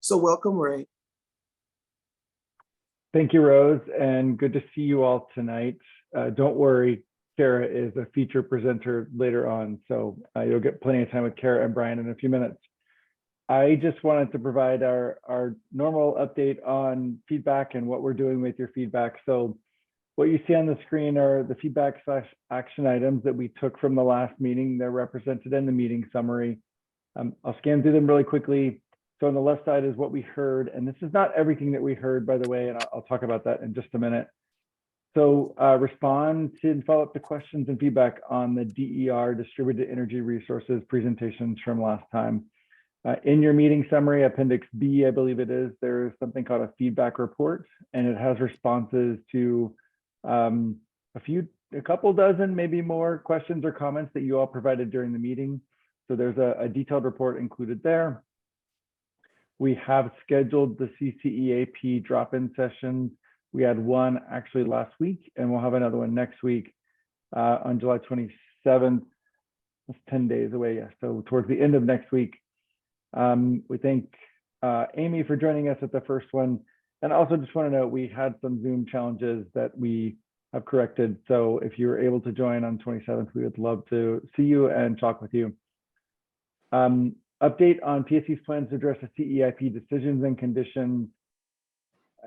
So welcome, Ray. Thank you, Rose, and good to see you all tonight. Don't worry, Kara is a feature presenter later on, so you'll get plenty of time with Kara and Brian in a few minutes. I just wanted to provide our normal update on feedback and what we're doing with your feedback. So what you see on the screen are the feedback/action items that we took from the last meeting. They're represented in the meeting summary. I'll scan through them really quickly. So on the left side is what we heard, and this is not everything that we heard, by the way, and I'll talk about that in just a minute. So respond to and follow up to questions and feedback on the DER, Distributed Energy Resources presentations from last time. In your meeting summary, Appendix B, I believe it is, there's something called a feedback report, and it has responses to a couple dozen, maybe more questions or comments that you all provided during the meeting. So there's a detailed report included there. We have scheduled the CEIP drop-in sessions. We had one actually last week, and we'll have another one next week on July 27th. That's 10 days away, yeah. So towards the end of next week. We thank Amy for joining us at the first one. And also just want to note, we had some Zoom challenges that we have corrected. So if you were able to join on 27th, we would love to see you and talk with you. Update on PSE's plans to address the CEIP decisions and conditions.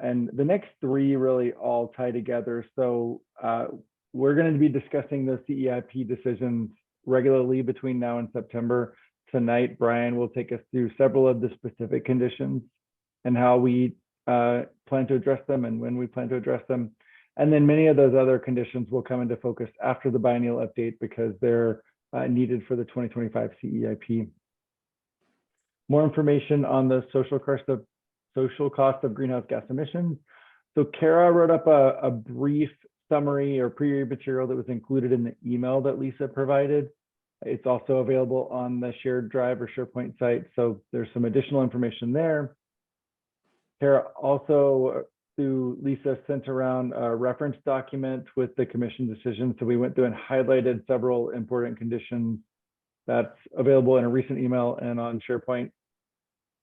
And the next three really all tie together. So we're going to be discussing the CEIP decisions regularly between now and September. Tonight, Brian will take us through several of the specific conditions and how we plan to address them and when we plan to address them. And then many of those other conditions will come into focus after the biennial update because they're needed for the 2025 CEIP. More information on the social cost of greenhouse gas emissions. So Kara wrote up a brief summary or pre-read material that was included in the email that Lisa provided. It's also available on the shared drive or SharePoint site. So there's some additional information there. Kara also, through Lisa, sent around a reference document with the commission decision. So we went through and highlighted several important conditions that's available in a recent email and on SharePoint.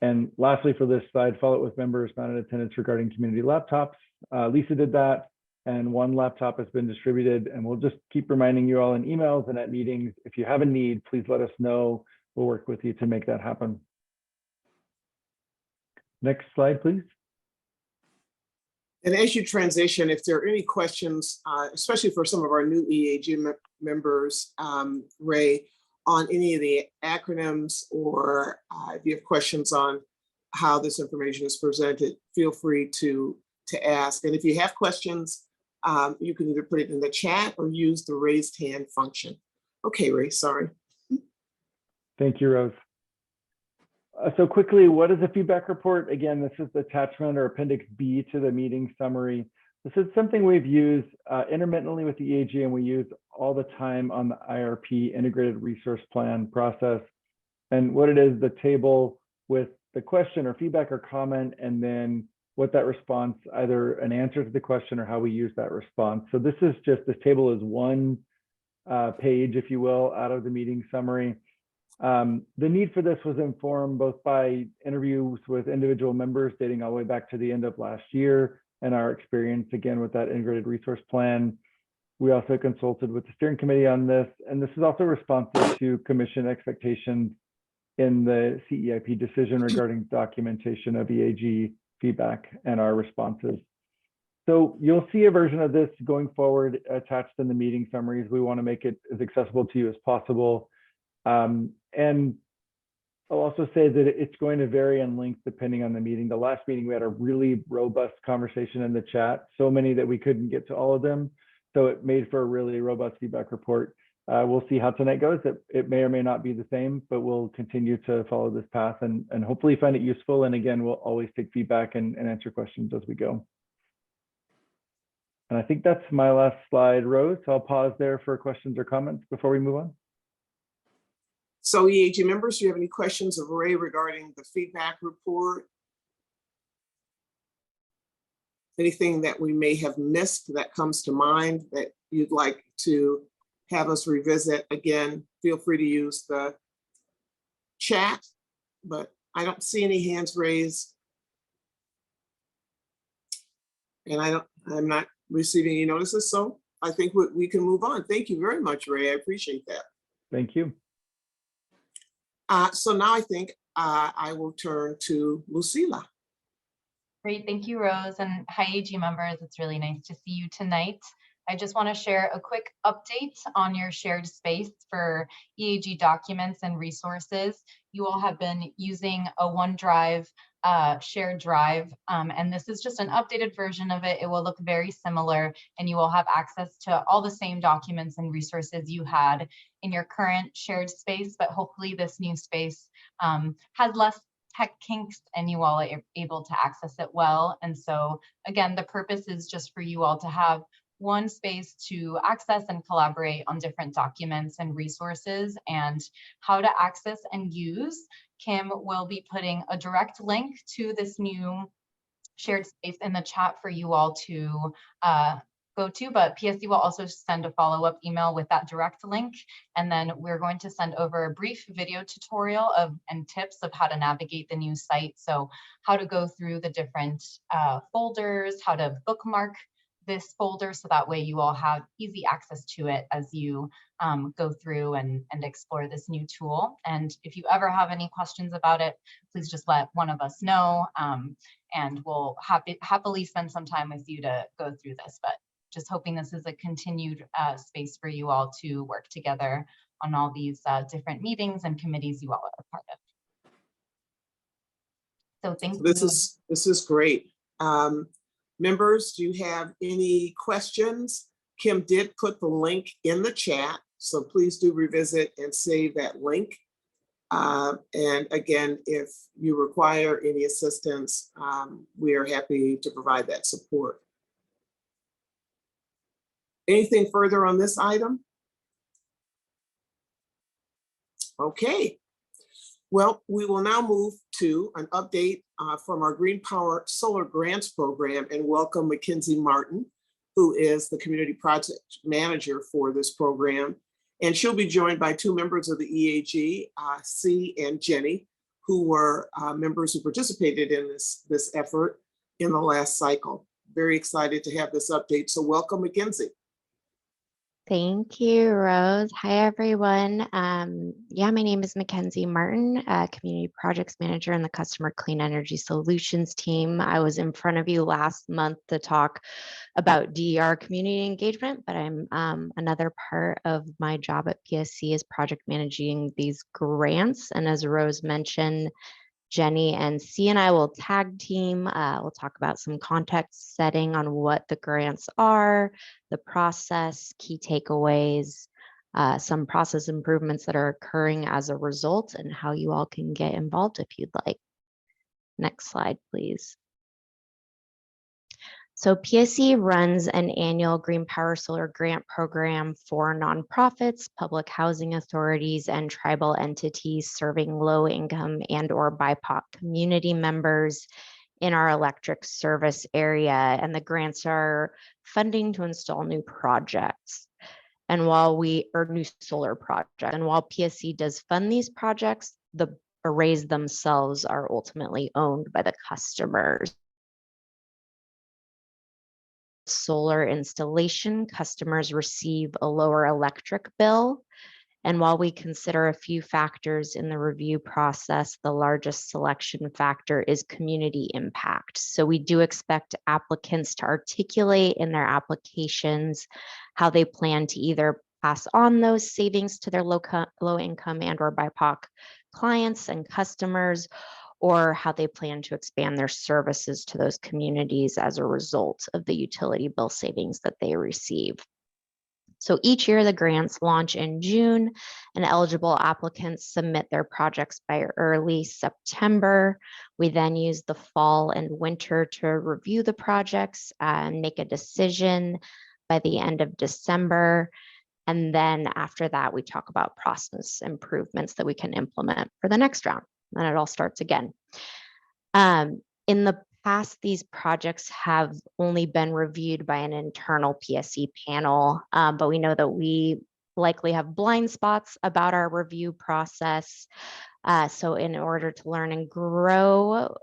And lastly, for this slide, follow up with members mounted attendance regarding community laptops. Lisa did that, and one laptop has been distributed, and we'll just keep reminding you all in emails and at meetings. If you have a need, please let us know. We'll work with you to make that happen. Next slide, please. And as you transition, if there are any questions, especially for some of our new EAG members, Ray, on any of the acronyms, or if you have questions on how this information is presented, feel free to ask. And if you have questions, you can either put it in the chat or use the raised hand function. Okay, Ray, sorry. Thank you, Rose. So quickly, what is a feedback report? Again, this is the attachment or Appendix B to the meeting summary. This is something we've used intermittently with the EAG, and we use all the time on the IRP, Integrated Resource Plan process. And what it is, the table with the question or feedback or comment, and then what that response, either an answer to the question or how we use that response. So this table is one page, if you will, out of the meeting summary. The need for this was informed both by interviews with individual members dating all the way back to the end of last year, and our experience again with that integrated resource plan. We also consulted with the steering committee on this, and this is also responsive to commission expectations in the CEIP decision regarding documentation of EAG feedback and our responses. So you'll see a version of this going forward attached in the meeting summaries. We want to make it as accessible to you as possible. And I'll also say that it's going to vary in length depending on the meeting. The last meeting, we had a really robust conversation in the chat, so many that we couldn't get to all of them. So it made for a really robust feedback report. We'll see how tonight goes. It may or may not be the same, but we'll continue to follow this path and hopefully find it useful. And again, we'll always take feedback and answer questions as we go. And I think that's my last slide, Rose. So I'll pause there for questions or comments before we move on. So EAG members, do you have any questions of Ray regarding the feedback report? Anything that we may have missed that comes to mind that you'd like to have us revisit? Again, feel free to use the chat, but I don't see any hands raised And I'm not receiving any notices, so I think we can move on. Thank you very much, Ray. I appreciate that. Thank you. So now I think I will turn to Lucila. Great, thank you, Rose, and hi, EAG members. It's really nice to see you tonight. I just want to share a quick update on your shared space for EAG documents and resources. You all have been using a OneDrive shared drive, and this is just an updated version of it. It will look very similar, and you will have access to all the same documents and resources you had in your current shared space, but hopefully this new space has less tech kinks and you all are able to access it well. And so again, the purpose is just for you all to have one space to access and collaborate on different documents and resources. And how to access and use, Kim will be putting a direct link to this new shared space in the chat for you all to go to, but PSE will also send a follow-up email with that direct link. And then we're going to send over a brief video tutorial and tips of how to navigate the new site. So how to go through the different folders, how to bookmark this folder, so that way you all have easy access to it as you go through and explore this new tool. And if you ever have any questions about it, please just let one of us know, and we'll happily spend some time with you to go through this. But just hoping this is a continued space for you all to work together on all these different meetings and committees you all are a part of. So thank you. This is great. Members, do you have any questions? Kim did put the link in the chat, so please do revisit and save that link. And again, if you require any assistance, we are happy to provide that support. Anything further on this item? Okay. Well, we will now move to an update from our Green Power Solar Grants Program and welcome Mackenzie Martin, who is the Community Project Manager for this program. And she'll be joined by two members of the EAG, C and Jenny, who were members who participated in this effort in the last cycle. Very excited to have this update. So welcome, Mackenzie. Thank you, Rose. Hi, everyone. Yeah, my name is Mackenzie Martin, Community Projects Manager in the Customer Clean Energy Solutions team. I was in front of you last month to talk about DER community engagement, but I'm another part of my job at PSC is project managing these grants. And as Rose mentioned, Jenny and C and I will tag team. We'll talk about some context setting on what the grants are, the process, key takeaways, some process improvements that are occurring as a result, and how you all can get involved if you'd like. Next slide, please. So PSE runs an annual Green Power Solar Grant Program for nonprofits, public housing authorities, and tribal entities serving low-income and/or BIPOC community members in our electric service area. And the grants are funding to install new projects. And new solar projects. And while PSE does fund these projects, the arrays themselves are ultimately owned by the customers. Solar installation, customers receive a lower electric bill. And while we consider a few factors in the review process, the largest selection factor is community impact. So we do expect applicants to articulate in their applications how they plan to either pass on those savings to their low income and/or BIPOC clients and customers, or how they plan to expand their services to those communities as a result of the utility bill savings that they receive. So each year the grants launch in June, and eligible applicants submit their projects by early September. We then use the fall and winter to review the projects and make a decision by the end of December. And then after that, we talk about process improvements that we can implement for the next round. And it all starts again. In the past, these projects have only been reviewed by an internal PSE panel, but we know that we likely have blind spots about our review process. So in order to learn and grow,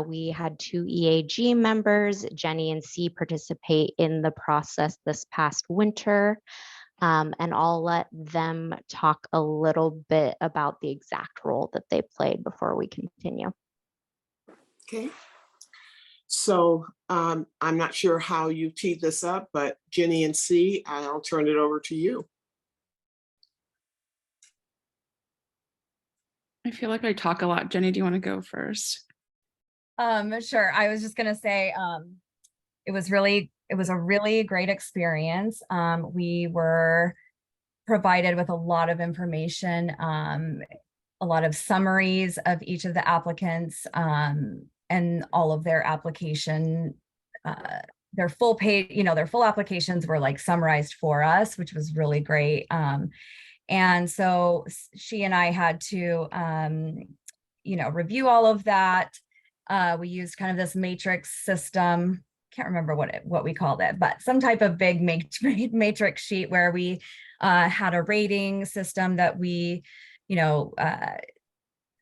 We had 2 EAG members, Jenny and C, participate in the process this past winter. And I'll let them talk a little bit about the exact role that they played before we continue. Okay. So I'm not sure how you teed this up, but Jenny and C, I'll turn it over to you. I feel like I talk a lot. Jenny, do you want to go first? Sure. I was just gonna say, it was a really great experience. We were provided with a lot of information, a lot of summaries of each of the applicants, and all of their application, their full page, their full applications were like summarized for us, which was really great. And so she and I had to, review all of that. We used kind of this matrix system. Can't remember what we called it, but some type of big matrix sheet where we had a rating system that we,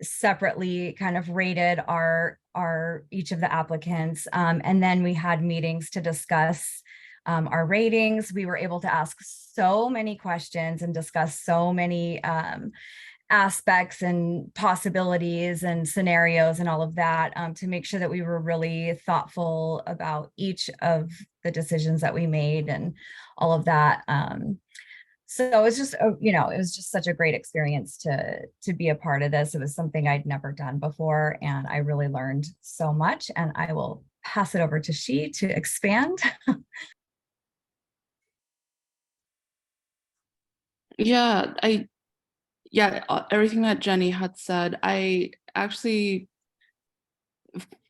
separately kind of rated our each of the applicants. And then we had meetings to discuss our ratings. We were able to ask so many questions and discuss so many aspects and possibilities and scenarios and all of that, to make sure that we were really thoughtful about each of the decisions that we made and all of that. So it was just, it was just such a great experience to be a part of this. It was something I'd never done before, and I really learned so much. And I will pass it over to she to expand. Yeah, everything that Jenny had said, I actually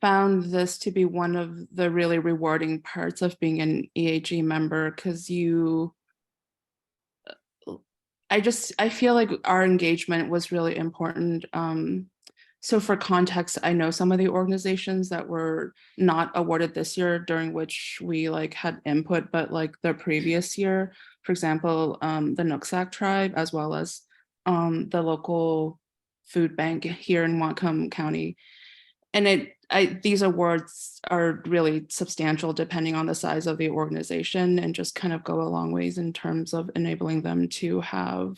found this to be one of the really rewarding parts of being an EAG member, because I feel like our engagement was really important. So for context, I know some of the organizations that were not awarded this year, during which we had input, but the previous year, for example, the Nooksack tribe, as well as the local food bank here in Whatcom County. And these awards are really substantial depending on the size of the organization, and just kind of go a long ways in terms of enabling them to have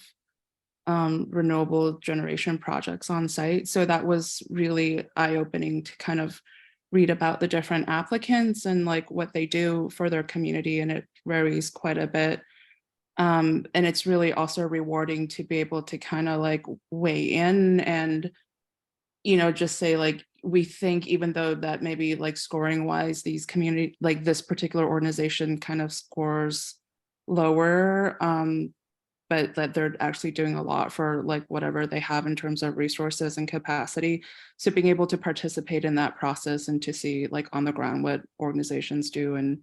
renewable generation projects on site. So that was really eye-opening to kind of read about the different applicants and what they do for their community, and it varies quite a bit. And it's really also rewarding to be able to kind of weigh in and just say we think, even though that maybe scoring wise these community this particular organization kind of scores lower, but that they're actually doing a lot for whatever they have in terms of resources and capacity. So being able to participate in that process and to see on the ground what organizations do and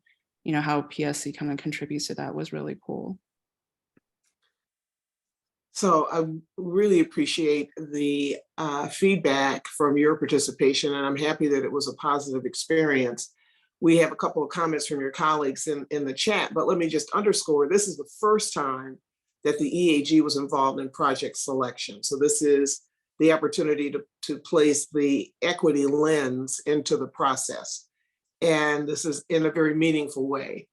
how PSC kind of contributes to that was really cool. So I really appreciate the feedback from your participation, and I'm happy that it was a positive experience. We have a couple of comments from your colleagues in the chat, but let me just underscore, this is the first time that the EAG was involved in project selection. So this is the opportunity to place the equity lens into the process. And this is in a very meaningful way.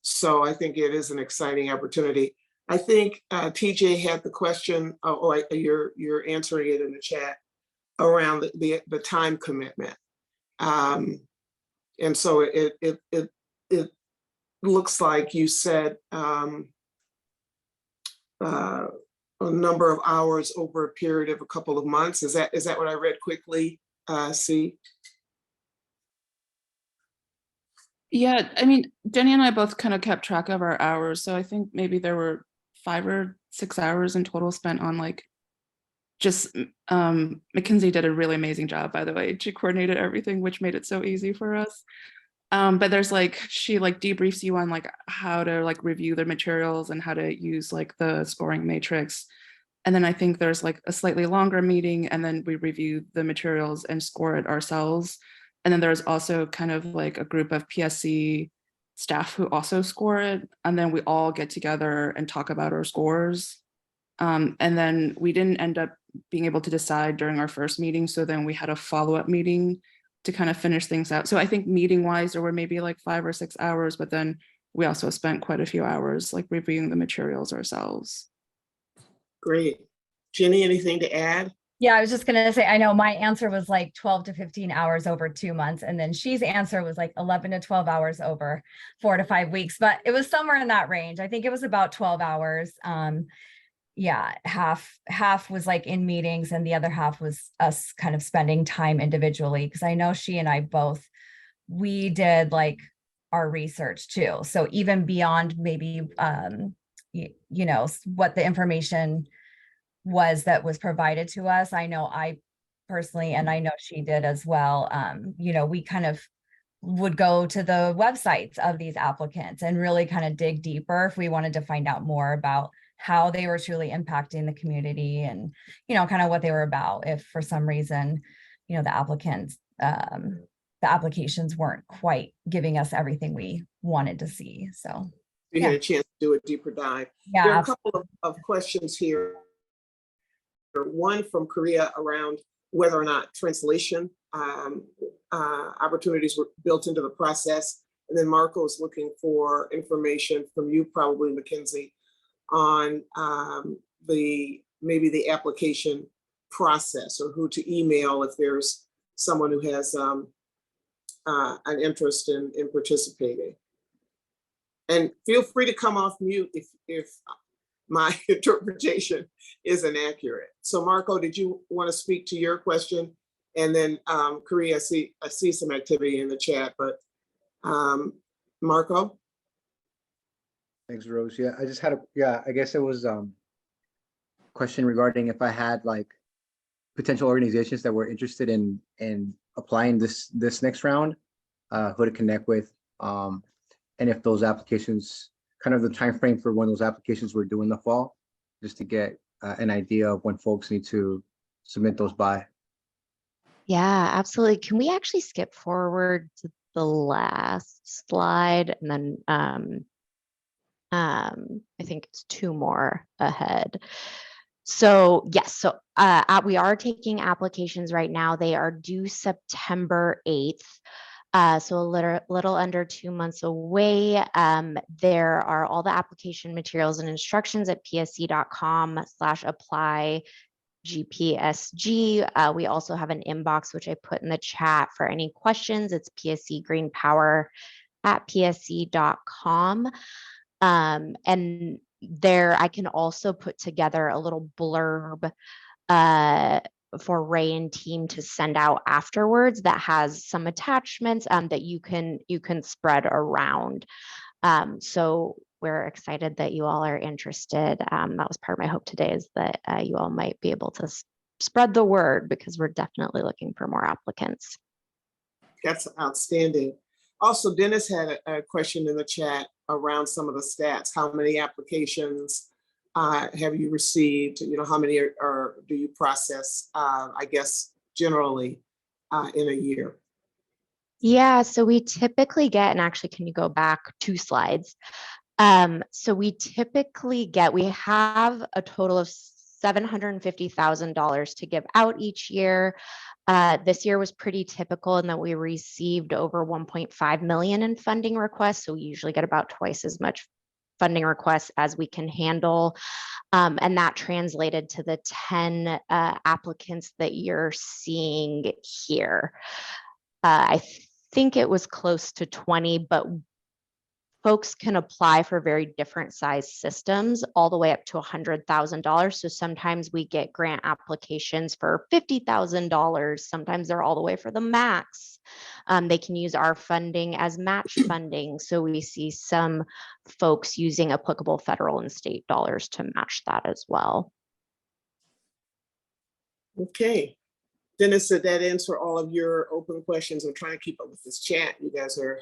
So I think it is an exciting opportunity. I think TJ had the question, you're answering it in the chat, around the time commitment. And so it looks like you said a number of hours over a period of a couple of months. Is that what I read quickly, C? Yeah, I mean, Jenny and I both kind of kept track of our hours. So I think maybe there were 5 or 6 hours in total spent on just Mackenzie did a really amazing job, by the way. She coordinated everything, which made it so easy for us. But there's she debriefs you on how to review the materials and how to use the scoring matrix. And then I think there's a slightly longer meeting, and then we review the materials and score it ourselves. And then there's also kind of a group of PSC staff who also score it. And then we all get together and talk about our scores. And then we didn't end up being able to decide during our first meeting. So then we had a follow-up meeting to kind of finish things out. So I think meeting wise, there were maybe like 5 or 6 hours, but then we also spent quite a few hours like reviewing the materials ourselves. Great. Jenny, anything to add? Yeah, I was just gonna say, I know my answer was like 12 to 15 hours over 2 months. And then she's answer was like 11 to 12 hours over 4 to 5 weeks, but it was somewhere in that range. I think it was about 12 hours. Yeah, half was like in meetings and the other half was us kind of spending time individually. Cause I know she and I both, we did like our research too. So even beyond maybe, you know, what the information was that was provided to us. I know I personally, and I know she did as well. You know, we kind of would go to the websites of these applicants and really kind of dig deeper if we wanted to find out more about how they were truly impacting the community and, you know, kind of what they were about. If for some reason, you know, the applicants, the applications weren't quite giving us everything we wanted to see. So We had a chance to do a deeper dive. There yeah, are a couple of questions here. One from Korea around whether or not translation opportunities were built into the process. And then Marco is looking for information from you, probably Mackenzie, on maybe the application process or who to email if there's someone who has an interest in participating. And feel free to come off mute if my interpretation is inaccurate. So Marco, did you want to speak to your question? And then Korea, I see some activity in the chat, but Marco? Thanks, Rose. Yeah, I just had I guess it was question regarding if I had like potential organizations that were interested in applying this next round, who to connect with, and if those applications, kind of the time frame for when those applications were due in the fall, just to get an idea of when folks need to submit those by. Yeah, absolutely. Can we actually skip forward to the last slide and then I think it's 2 more ahead. So yes, so we are taking applications right now. They are due September 8th. So a little under 2 months away. There are all the application materials and instructions at pse.com/apply GPSG. We also have an inbox, which I put in the chat for any questions. It's psegreenpower@pse.com. And there I can also put together a little blurb for Ray and team to send out afterwards that has some attachments that you can spread around. So we're excited that you all are interested. That was part of my hope today, is that you all might be able to spread the word, because we're definitely looking for more applicants. That's outstanding. Also, Dennis had a question in the chat around some of the stats. How many applications have you received? You know, how many do you process, I guess, generally in a year? Yeah, so we typically get, and actually, can you go back 2 slides? So we have a total of $750,000 to give out each year. This year was pretty typical in that we received over 1.5 million in funding requests. So we usually get about twice as much funding requests as we can handle. And that translated to the 10 applicants that you're seeing here. I think it was close to 20, but folks can apply for very different size systems, all the way up to $100,000. So sometimes we get grant applications for $50,000. Sometimes they're all the way for the max. They can use our funding as match funding. So we see some folks using applicable federal and state dollars to match that as well. Okay. Dennis, did that answer all of your open questions? I'm trying to keep up with this chat. You guys are,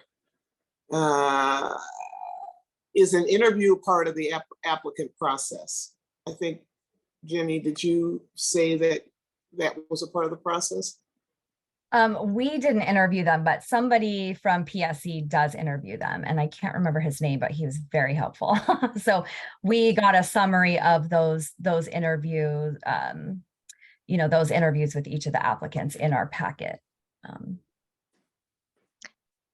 is an interview part of the applicant process? I think, Jenny, did you say that was a part of the process? We didn't interview them, but somebody from PSE does interview them, and I can't remember his name, but he was very helpful. So we got a summary of those interviews, you know, those interviews with each of the applicants in our packet.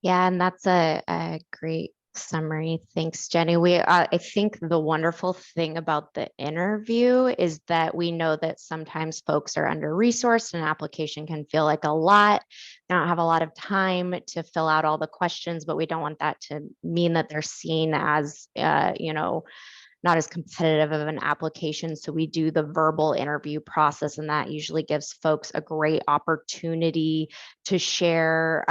Yeah, and that's a great summary. Thanks, Jenny. I think the wonderful thing about the interview is that we know that sometimes folks are under-resourced and an application can feel like a lot. They don't have a lot of time to fill out all the questions, but we don't want that to mean that they're seen as, not as competitive of an application. So we do the verbal interview process, and that usually gives folks a great opportunity to share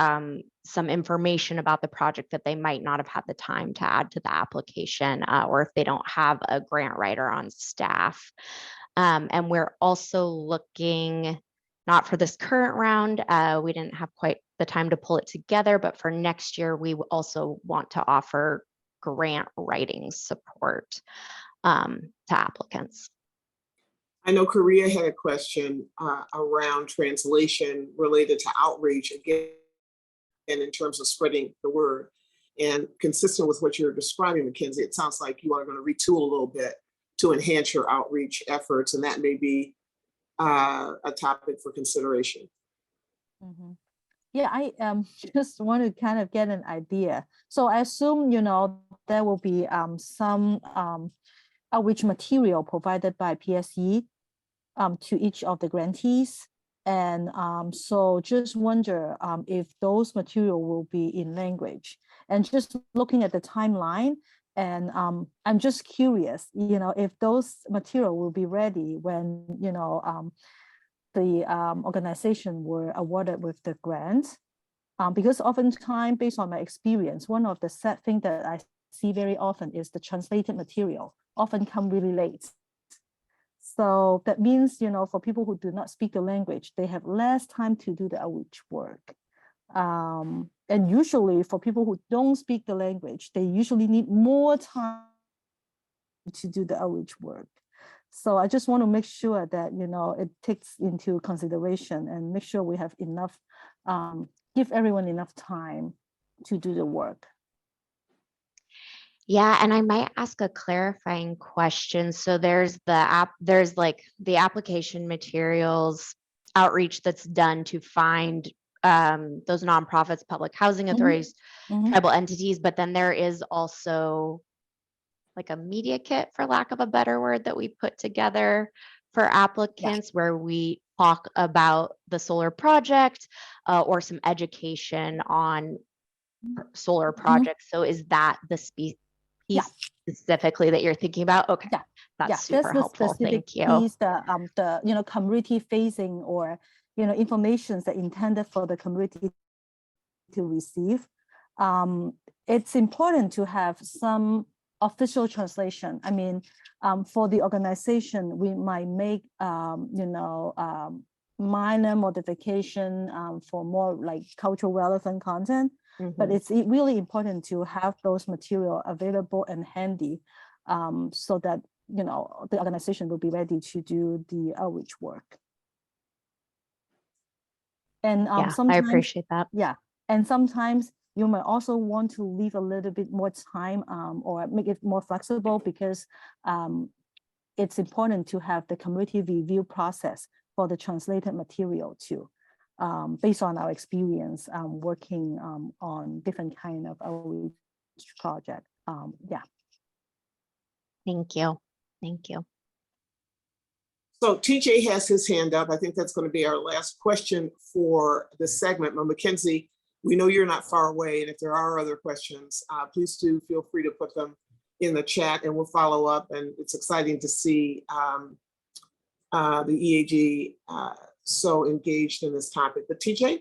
some information about the project that they might not have had the time to add to the application, or if they don't have a grant writer on staff. And we're also looking, not for this current round, we didn't have quite the time to pull it together, but for next year, we also want to offer grant writing support to applicants. I know Korea had a question around translation related to outreach, again, and in terms of spreading the word. And consistent with what you're describing, Mackenzie, it sounds like you are going to retool a little bit to enhance your outreach efforts, and that may be a topic for consideration. Mhm. Yeah, I just want to kind of get an idea. So I assume, there will be some outreach material provided by PSE to each of the grantees. And so just wonder if those material will be in language. And just looking at the timeline, and I'm just curious, if those material will be ready when, the organization were awarded with the grant. Because oftentimes, based on my experience, one of the sad things that I see very often is the translated material often come really late. So that means, for people who do not speak the language, they have less time to do the outreach work. And usually for people who don't speak the language, they usually need more time to do the outreach work. So I just want to make sure that, it takes into consideration and make sure we have enough, give everyone enough time to do the work. Yeah, and I might ask a clarifying question. So there's like the application materials outreach that's done to find those nonprofits, public housing authorities, tribal entities, but then there is also like a media kit, for lack of a better word, that we put together for applicants where we talk about the solar project or some education on solar projects. So is that the piece specifically that you're thinking about? Okay, that's super helpful. Thank you. Piece, the community facing or information that intended for the community to receive. It's important to have some official translation. I mean, for the organization, we might make minor modification for more like cultural relevant content. But it's really important to have those material available and handy so that, the organization will be ready to do the outreach work. And sometimes, I appreciate that. Yeah. And sometimes you might also want to leave a little bit more time or make it more flexible because it's important to have the community review process for the translated material too. Based on our experience working on different kind of outreach project. Thank you. Thank you. So TJ has his hand up. I think that's going to be our last question for this segment. But Mackenzie, we know you're not far away, and if there are other questions, please do feel free to put them in the chat and we'll follow up. And it's exciting to see the EAG so engaged in this topic. But TJ?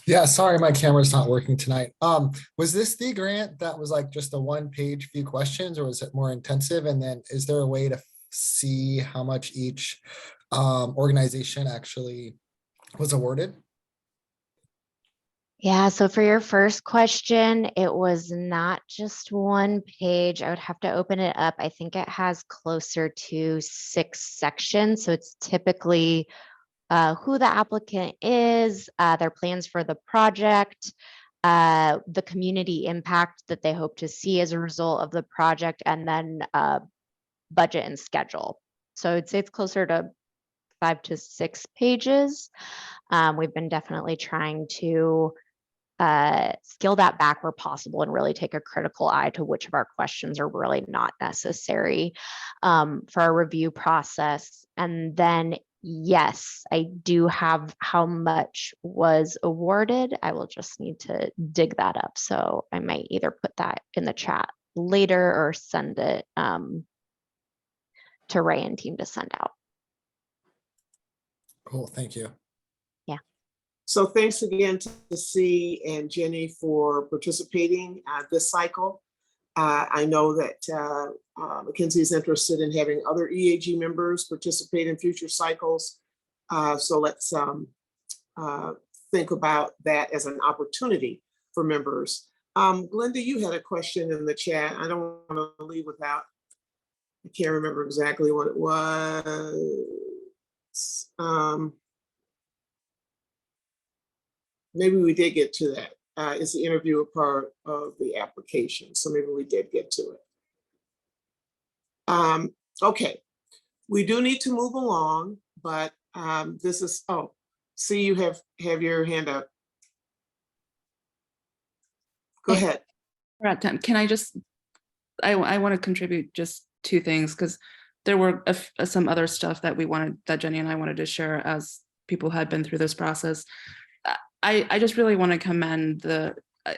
Yeah, sorry, my camera's not working tonight. Was this the grant that was like just a one-page few questions, or was it more intensive? And then is there a way to see how much each organization actually was awarded? Yeah, so for your first question, it was not just one page. I would have to open it up. I think it has closer to 6 sections. So it's typically who the applicant is, their plans for the project, the community impact that they hope to see as a result of the project, and then budget and schedule. So I'd say it's closer to 5 to 6 pages. We've been definitely trying to scale that back where possible and really take a critical eye to which of our questions are really not necessary for our review process. And then, yes, I do have how much was awarded. I will just need to dig that up. So I might either put that in the chat later or send it to Ray and team to send out. Cool, thank you. So thanks again to C and Jenny for participating this cycle. I know that Mackenzie is interested in having other EAG members participate in future cycles. So let's think about that as an opportunity for members. Glenda, you had a question in the chat. I don't want to leave without, I can't remember exactly what it was. Maybe we did get to that. Is the interview a part of the application? So maybe we did get to it. Okay, we do need to move along, but this is, oh, see, you have your hand up. Go ahead. We're at time. Can I just, I want to contribute just two things, because there were some other stuff that that Jenny and I wanted to share as people had been through this process. I just really want to commend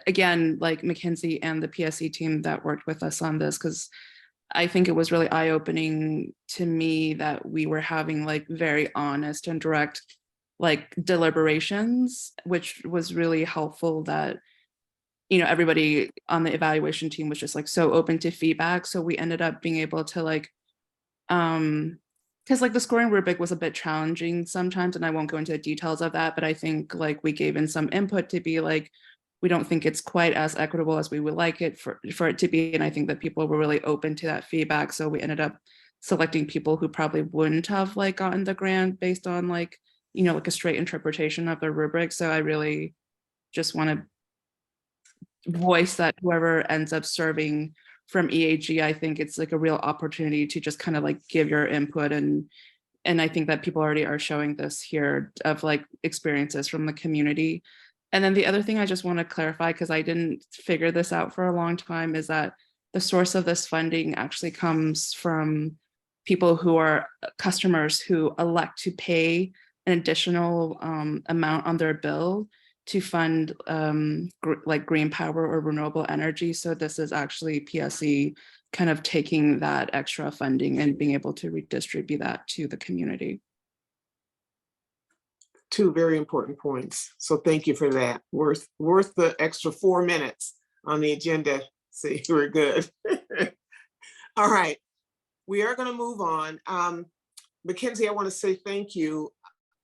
again, like Mackenzie and the PSE team that worked with us on this, because I think it was really eye-opening to me that we were having like very honest and direct like deliberations, which was really helpful, that, you know, everybody on the evaluation team was just like so open to feedback. So we ended up being able to like, because like the scoring rubric was a bit challenging sometimes, and I won't go into the details of that, but I think like we gave in some input to be like, we don't think it's quite as equitable as we would like it for it to be. And I think that people were really open to that feedback. So we ended up selecting people who probably wouldn't have like gotten the grant based on like, you know, like a straight interpretation of the rubric. So I really just want to voice that whoever ends up serving from EAG, I think it's like a real opportunity to just kind of like give your input, and I think that people already are showing this here of like experiences from the community. And then the other thing I just want to clarify, because I didn't figure this out for a long time, is that the source of this funding actually comes from people who are customers who elect to pay an additional amount on their bill to fund like green power or renewable energy. So this is actually PSE kind of taking that extra funding and being able to redistribute that to the community. Two very important points. So thank you for that. Worth the extra 4 minutes on the agenda. See, we're good. All right, we are going to move on. Mackenzie, I want to say thank you.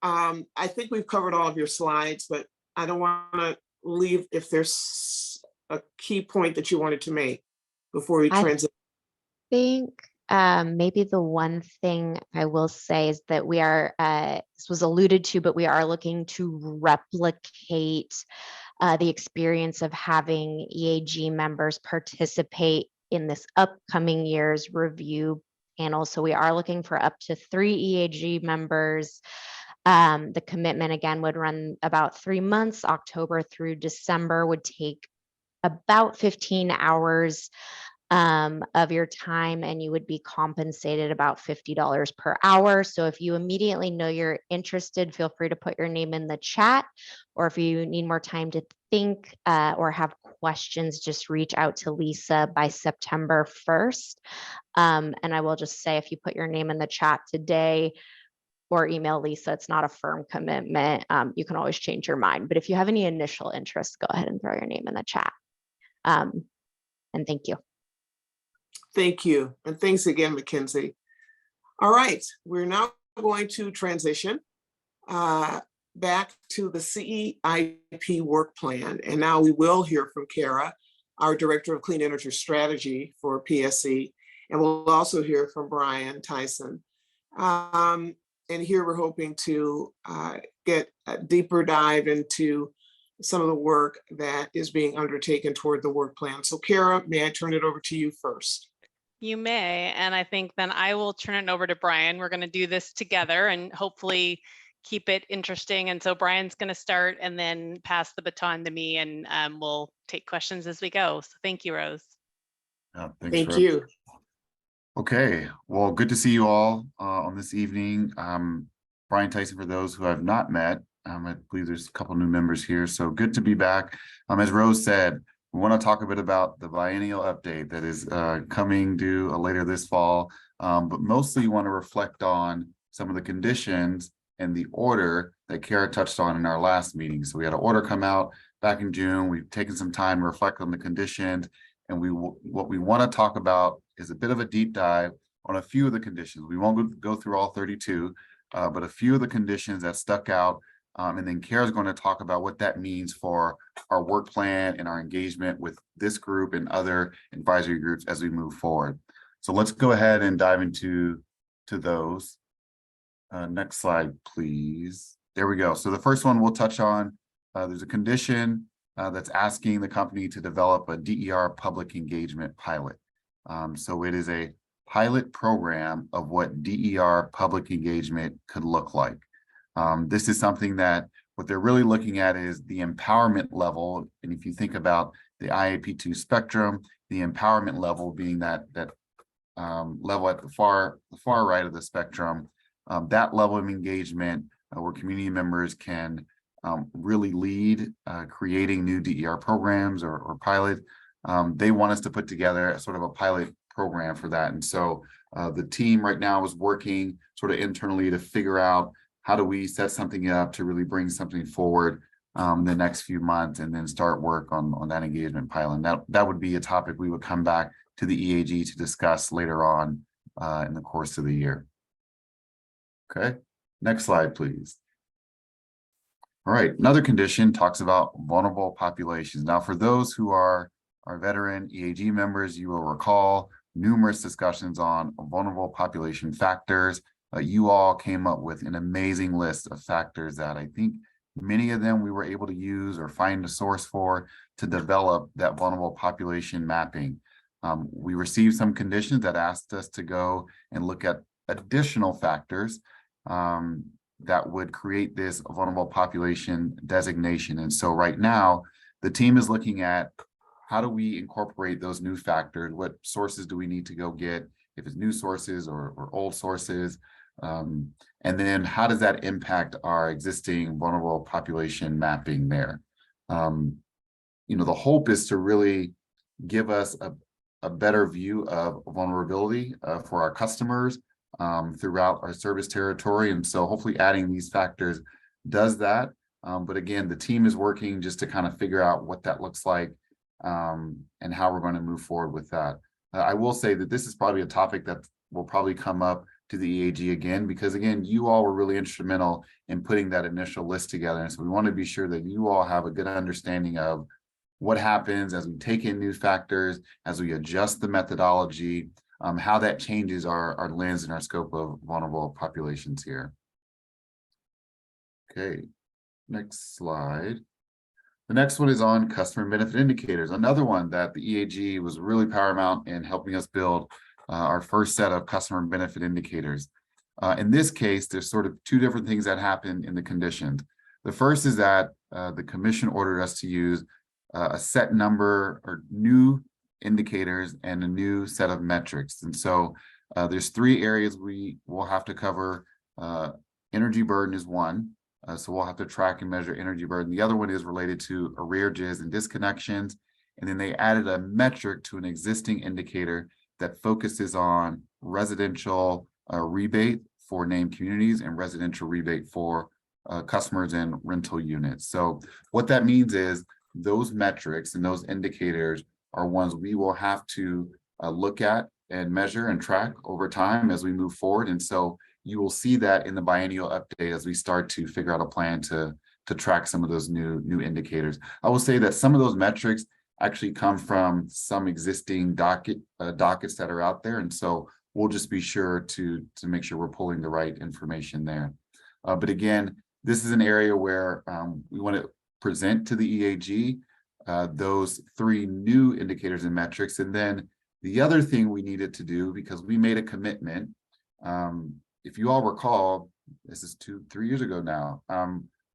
I think we've covered all of your slides, but I don't want to leave if there's a key point that you wanted to make before we transition. I think maybe the one thing I will say is that we are, this was alluded to, but we are looking to replicate the experience of having EAG members participate in this upcoming year's review panel. So we are looking for up to 3 EAG members. The commitment again would run about 3 months. October through December would take about 15 hours of your time, and you would be compensated about $50 per hour. So if you immediately know you're interested, feel free to put your name in the chat, or if you need more time to think or have questions, just reach out to Lisa by September 1st. And I will just say, if you put your name in the chat today or email Lisa, it's not a firm commitment. You can always change your mind, but if you have any initial interest, go ahead and throw your name in the chat. And thank you. Thank you. And thanks again, Mackenzie. All right, we're now going to transition back to the CEIP work plan. And now we will hear from Kara, our Director of Clean Energy Strategy for PSE. And we'll also hear from Brian Tyson. And here we're hoping to get a deeper dive into some of the work that is being undertaken toward the work plan. So Kara, may I turn it over to you first? You may, and I think then I will turn it over to Brian. We're going to do this together and hopefully keep it interesting. And so Brian's going to start and then pass the baton to me, and we'll take questions as we go. So thank you, Rose. Yeah, thanks, Thank Rose. you. Okay, well, good to see you all on this evening. Brian Tyson, for those who I've not met, I believe there's a couple new members here, so good to be back. As Rose said, we want to talk a bit about the biennial update that is coming due later this fall, but mostly want to reflect on some of the conditions and the order that Kara touched on in our last meeting. So we had an order come out back in June. We've taken some time to reflect on the conditions, and what we want to talk about is a bit of a deep dive on a few of the conditions. We won't go through all 32, but a few of the conditions that stuck out. And then Kara's going to talk about what that means for our work plan and our engagement with this group and other advisory groups as we move forward. So let's go ahead and dive into those. Next slide, please. There we go. So the first one we'll touch on, there's a condition that's asking the company to develop a DER public engagement pilot. So it is a pilot program of what DER public engagement could look like. This is something that what they're really looking at is the empowerment level. And if you think about the IAP2 spectrum, the empowerment level being that level at the far right of the spectrum, that level of engagement where community members can really lead creating new DER programs or pilot. They want us to put together sort of a pilot program for that. And so the team right now is working sort of internally to figure out how do we set something up to really bring something forward the next few months and then start work on that engagement pilot. And that would be a topic we would come back to the EAG to discuss later on in the course of the year. Okay, next slide, please. All right, another condition talks about vulnerable populations. Now, for those who are our veteran EAG members, you will recall numerous discussions on vulnerable population factors. You all came up with an amazing list of factors that I think many of them we were able to use or find a source for to develop that vulnerable population mapping. We received some conditions that asked us to go and look at additional factors that would create this vulnerable population designation. And so right now, the team is looking at how do we incorporate those new factors? What sources do we need to go get, if it's new sources or old sources? And then how does that impact our existing vulnerable population mapping there? The hope is to really give us a better view of vulnerability for our customers throughout our service territory. And so hopefully adding these factors does that. But again, the team is working just to kind of figure out what that looks like and how we're going to move forward with that. I will say that this is probably a topic that will probably come up to the EAG again, because again, you all were really instrumental in putting that initial list together. And so we want to be sure that you all have a good understanding of what happens as we take in new factors, as we adjust the methodology, how that changes our lens and our scope of vulnerable populations here. Okay, next slide. The next one is on customer benefit indicators, another one that the EAG was really paramount in helping us build our first set of customer benefit indicators. In this case, there's sort of two different things that happen in the conditions. The first is that the commission ordered us to use a set number or new indicators and a new set of metrics. And so there's three areas we will have to cover. Energy burden is one. So we'll have to track and measure energy burden. The other one is related to arrearages and disconnections. And then they added a metric to an existing indicator that focuses on residential rebate for named communities and residential rebate for customers and rental units. So what that means is those metrics and those indicators are ones we will have to look at and measure and track over time as we move forward. And so you will see that in the biennial update as we start to figure out a plan to track some of those new indicators. I will say that some of those metrics actually come from some existing dockets that are out there. And so we'll just be sure to make sure we're pulling the right information there. But again, this is an area where we want to present to the EAG those three new indicators and metrics. And then the other thing we needed to do, because we made a commitment, if you all recall, this is 3 years ago now.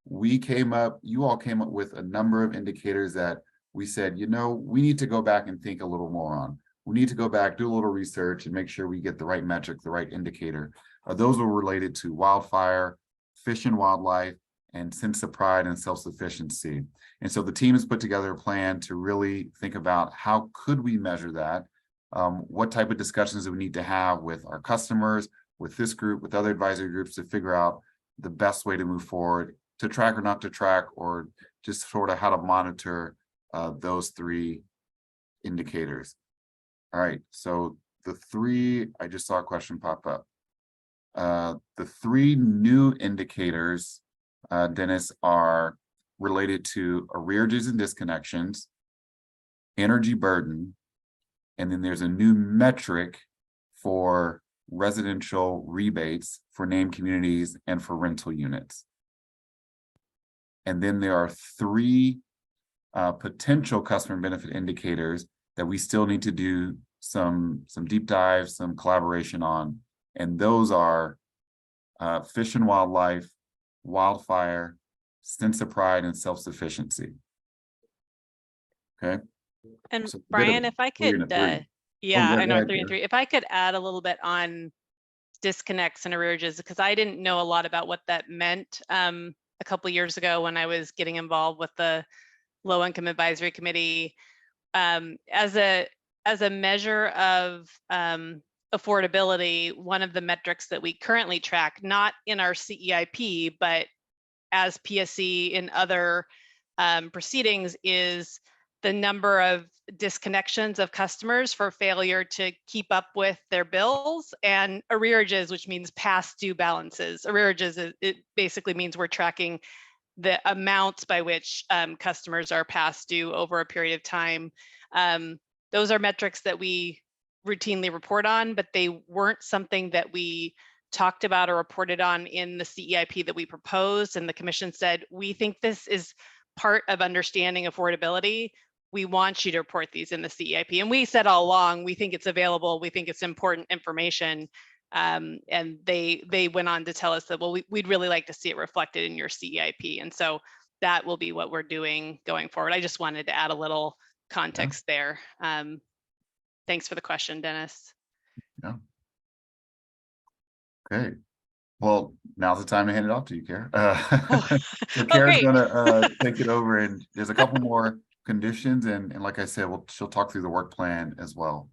You all came up with a number of indicators that we said, we need to go back and think a little more on. We need to go back, do a little research and make sure we get the right metric, the right indicator. Those were related to wildfire, fish and wildlife, and sense of pride and self-sufficiency. And so the team has put together a plan to really think about how could we measure that? What type of discussions do we need to have with our customers, with this group, with other advisory groups to figure out the best way to move forward, to track or not to track, or just sort of how to monitor those 3 indicators. All right, so I just saw a question pop up. The 3 new indicators, Dennis, are related to arrearages and disconnections, energy burden, and then there's a new metric for residential rebates for named communities and for rental units. And then there are 3 potential customer benefit indicators that we still need to do some deep dives, some collaboration on. And those are fish and wildlife, wildfire, sense of pride, and self-sufficiency. Okay. And So Brian, if I 3 and could, a 3. yeah, go I know ahead, 3 and Karen. 3. If I could add a little bit on disconnects and arrearages, because I didn't know a lot about what that meant a couple years ago when I was getting involved with the Low Income Advisory Committee. As a measure of affordability, one of the metrics that we currently track, not in our CEIP, but as PSE in other proceedings, is the number of disconnections of customers for failure to keep up with their bills, and arrearages, which means past due balances. Arrearages, it basically means we're tracking the amounts by which customers are past due over a period of time. Those are metrics that we routinely report on, but they weren't something that we talked about or reported on in the CEIP that we proposed. And the commission said, we think this is part of understanding affordability. We want you to report these in the CEIP. And we said all along, we think it's available. We think it's important information. And they went on to tell us that, well, we'd really like to see it reflected in your CEIP. And so that will be what we're doing going forward. I just wanted to add a little context there. Thanks for the question, Dennis. Yeah. Okay. Well, now's the time to hand it off to you, Karen. So Karen's great. gonna take it over, and there's a couple more conditions, and like I said, she'll talk through the work plan as well.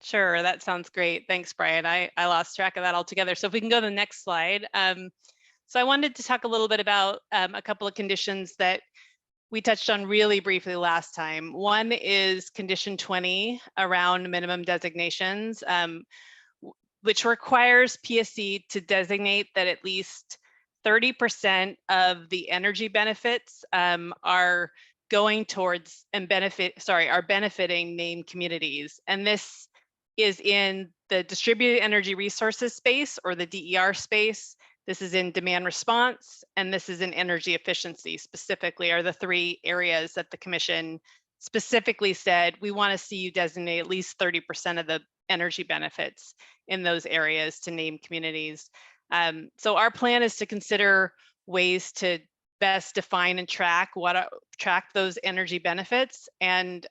Sure, that sounds great. Thanks, Brian. I lost track of that altogether. So if we can go to the next slide. So I wanted to talk a little bit about a couple of conditions that we touched on really briefly last time. One is condition 20 around minimum designations, which requires PSE to designate that at least 30% of the energy benefits are going towards and are benefiting named communities. And this is in the distributed energy resources space, or the DER space. This is in demand response, and this is in energy efficiency specifically, are the 3 areas that the commission specifically said, we want to see you designate at least 30% of the energy benefits in those areas to named communities. So our plan is to consider ways to best define and track those energy benefits, and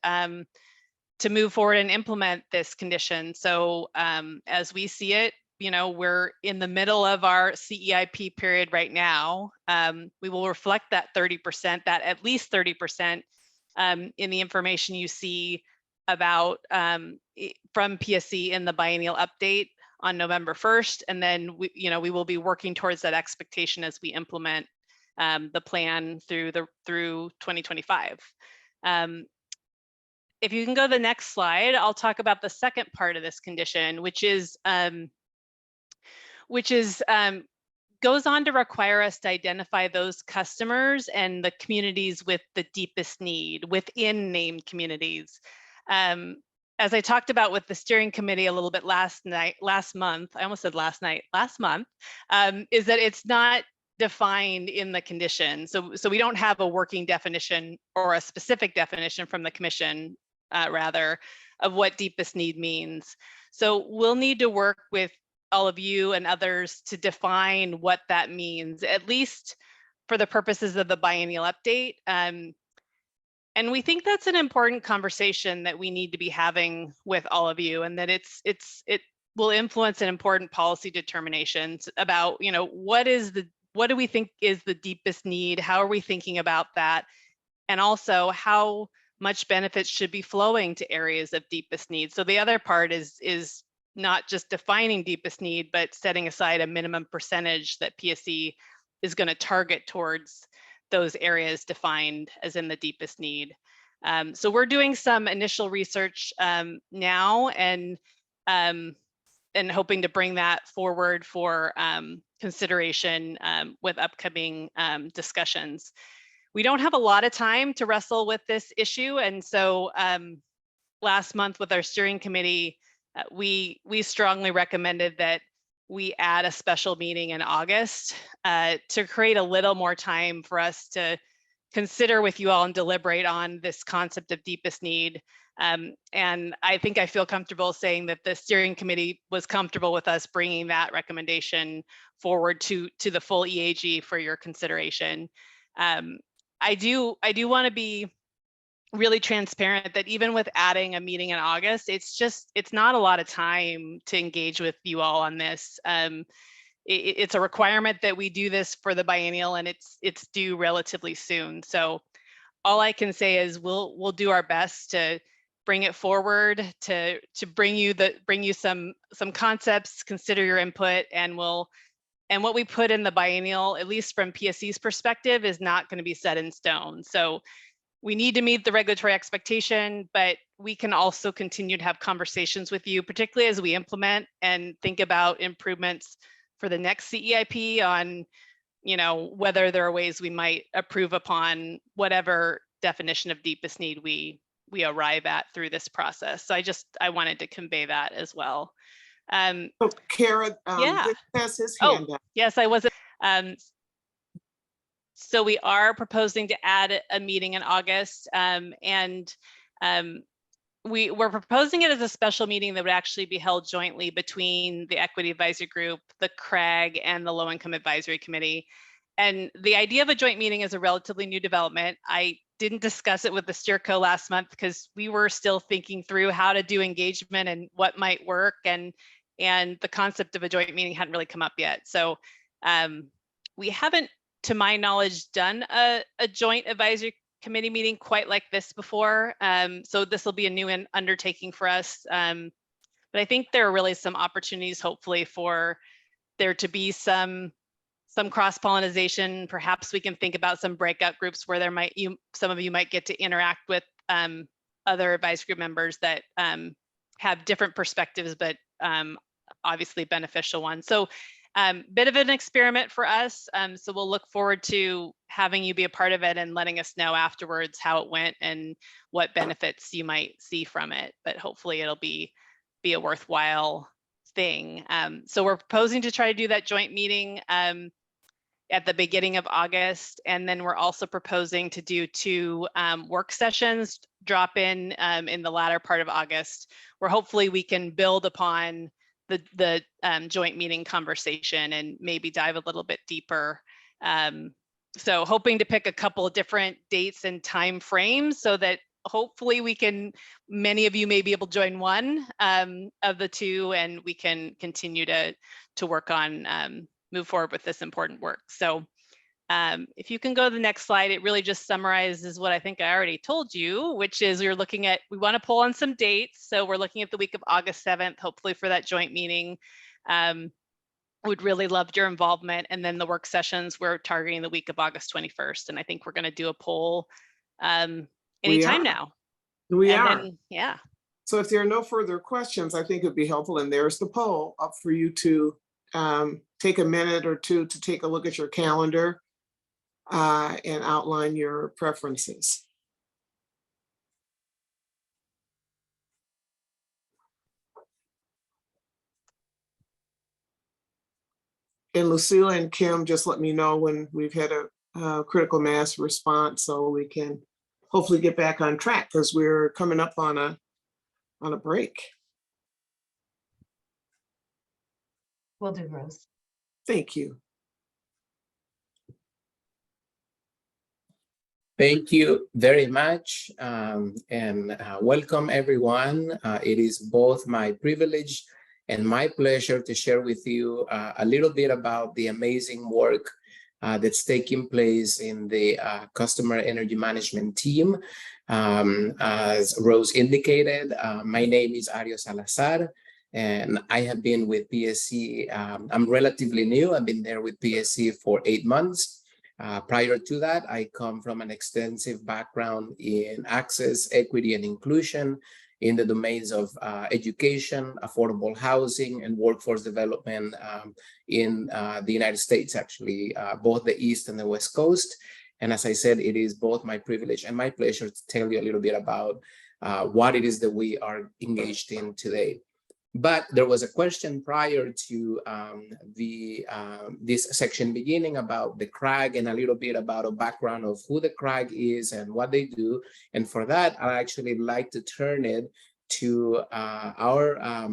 to move forward and implement this condition. So as we see it, we're in the middle of our CEIP period right now. We will reflect that 30%, that at least 30% in the information you see about from PSE in the biennial update on November 1st. And then we will be working towards that expectation as we implement the plan through 2025. If you can go to the next slide, I'll talk about the second part of this condition, which goes on to require us to identify those customers and the communities with the deepest need within named communities. As I talked about with the steering committee a little bit last month, is that it's not defined in the condition. So we don't have a working definition or a specific definition from the commission, rather, of what deepest need means. So we'll need to work with all of you and others to define what that means, at least for the purposes of the biennial update. And we think that's an important conversation that we need to be having with all of you, and that it will influence an important policy determinations about, you know, what do we think is the deepest need? How are we thinking about that? And also how much benefits should be flowing to areas of deepest need. So the other part is not just defining deepest need, but setting aside a minimum percentage that PSE is going to target towards those areas defined as in the deepest need. So we're doing some initial research now, and hoping to bring that forward for consideration with upcoming discussions. We don't have a lot of time to wrestle with this issue, and so last month with our steering committee, we strongly recommended that we add a special meeting in August to create a little more time for us to consider with you all and deliberate on this concept of deepest need. And I think I feel comfortable saying that the steering committee was comfortable with us bringing that recommendation forward to the full EAG for your consideration. I do want to be really transparent that even with adding a meeting in August, it's not a lot of time to engage with you all on this. It's a requirement that we do this for the biennial, and it's due relatively soon. So all I can say is we'll do our best to bring it forward, to bring you some concepts, consider your input, and what we put in the biennial, at least from PSE's perspective, is not going to be set in stone. So we need to meet the regulatory expectation, but we can also continue to have conversations with you, particularly as we implement and think about improvements for the next CEIP on, you know, whether there are ways we might improve upon whatever definition of deepest need we arrive at through this process. So I wanted to convey that as well. So Kara, Yeah. Dick has his hand up. Yes, I wasn't. So we are proposing to add a meeting in August, we're proposing it as a special meeting that would actually be held jointly between the Equity Advisory Group, the CRAG, and the Low Income Advisory Committee. And the idea of a joint meeting is a relatively new development. I didn't discuss it with the SteerCo last month because we were still thinking through how to do engagement and what might work, and the concept of a joint meeting hadn't really come up yet. So we haven't, to my knowledge, done a joint advisory committee meeting quite like this before. So this will be a new undertaking for us. But I think there are really some opportunities, hopefully, for there to be some cross-pollination. Perhaps we can think about some breakout groups where some of you might get to interact with other advisory group members that have different perspectives, but obviously beneficial ones. So bit of an experiment for us. So we'll look forward to having you be a part of it and letting us know afterwards how it went and what benefits you might see from it. But hopefully it'll be a worthwhile thing. So we're proposing to try to do that joint meeting at the beginning of August. And then we're also proposing to do 2 work sessions, drop in the latter part of August, where hopefully we can build upon the joint meeting conversation and maybe dive a little bit deeper. So hoping to pick a couple of different dates and time frames so that hopefully many of you may be able to join one of the 2, and we can continue to work on move forward with this important work. So if you can go to the next slide, it really just summarizes what I think I already told you, which is we want to pull on some dates. So we're looking at the week of August 7th, hopefully for that joint meeting. Would really love your involvement. And then the work sessions, we're targeting the week of August 21st. And I think we're going to do a poll anytime now. We are. Then, yeah. So if there are no further questions, I think it'd be helpful. And there's the poll up for you to take a minute or 2 to take a look at your calendar and outline your preferences. And Lucille and Kim, just let me know when we've had a critical mass response so we can hopefully get back on track, because we're coming up on a break. Will do, Rose. Thank you. Thank you very much, and welcome everyone. It is both my privilege and my pleasure to share with you a little bit about the amazing work that's taking place in the customer energy management team. As Rose indicated, my name is Ario Salazar, and I have been with PSE. I'm relatively new. I've been there with PSE for 8 months. Prior to that, I come from an extensive background in access, equity, and inclusion in the domains of education, affordable housing, and workforce development in the United States, actually, both the East and the West Coast. And as I said, it is both my privilege and my pleasure to tell you a little bit about what it is that we are engaged in today. But there was a question prior to this section beginning about the CRAG and a little bit about a background of who the CRAG is and what they do. And for that, I actually like to turn it to our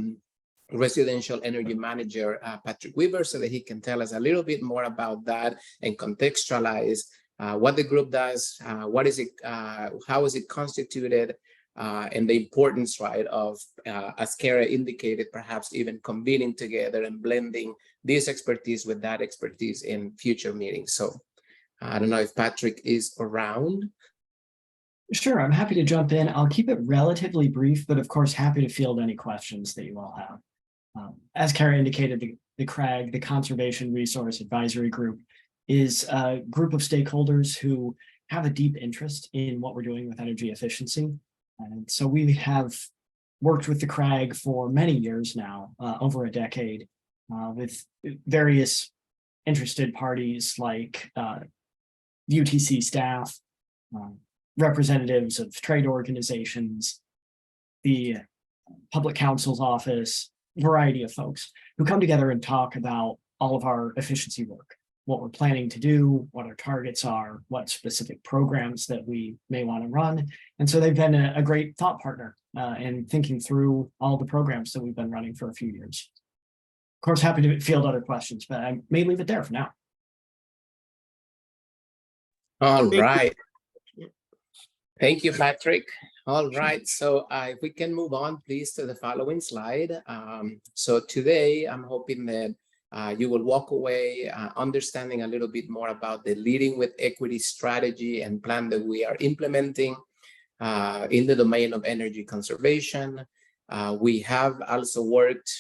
residential energy manager, Patrick Weaver, so that he can tell us a little bit more about that and contextualize what the group does, what is it, how is it constituted, and the importance, right, of, as Kara indicated, perhaps even convening together and blending this expertise with that expertise in future meetings. So I don't know if Patrick is around. Sure, I'm happy to jump in. I'll keep it relatively brief, but of course, happy to field any questions that you all have. As Kara indicated, the CRAG, the Conservation Resource Advisory Group, is a group of stakeholders who have a deep interest in what we're doing with energy efficiency. And so we have worked with the CRAG for many years now, over a decade, with various interested parties like UTC staff, representatives of trade organizations, the Public Counsel's Office, a variety of folks who come together and talk about all of our efficiency work, what we're planning to do, what our targets are, what specific programs that we may want to run. And so they've been a great thought partner in thinking through all the programs that we've been running for a few years. Of course, happy to field other questions, but I may leave it there for now. All right. Thank you, Patrick. All right, so if we can move on, please, to the following slide. So today, I'm hoping that you will walk away understanding a little bit more about the Leading with Equity strategy and plan that we are implementing in the domain of energy conservation. We have also worked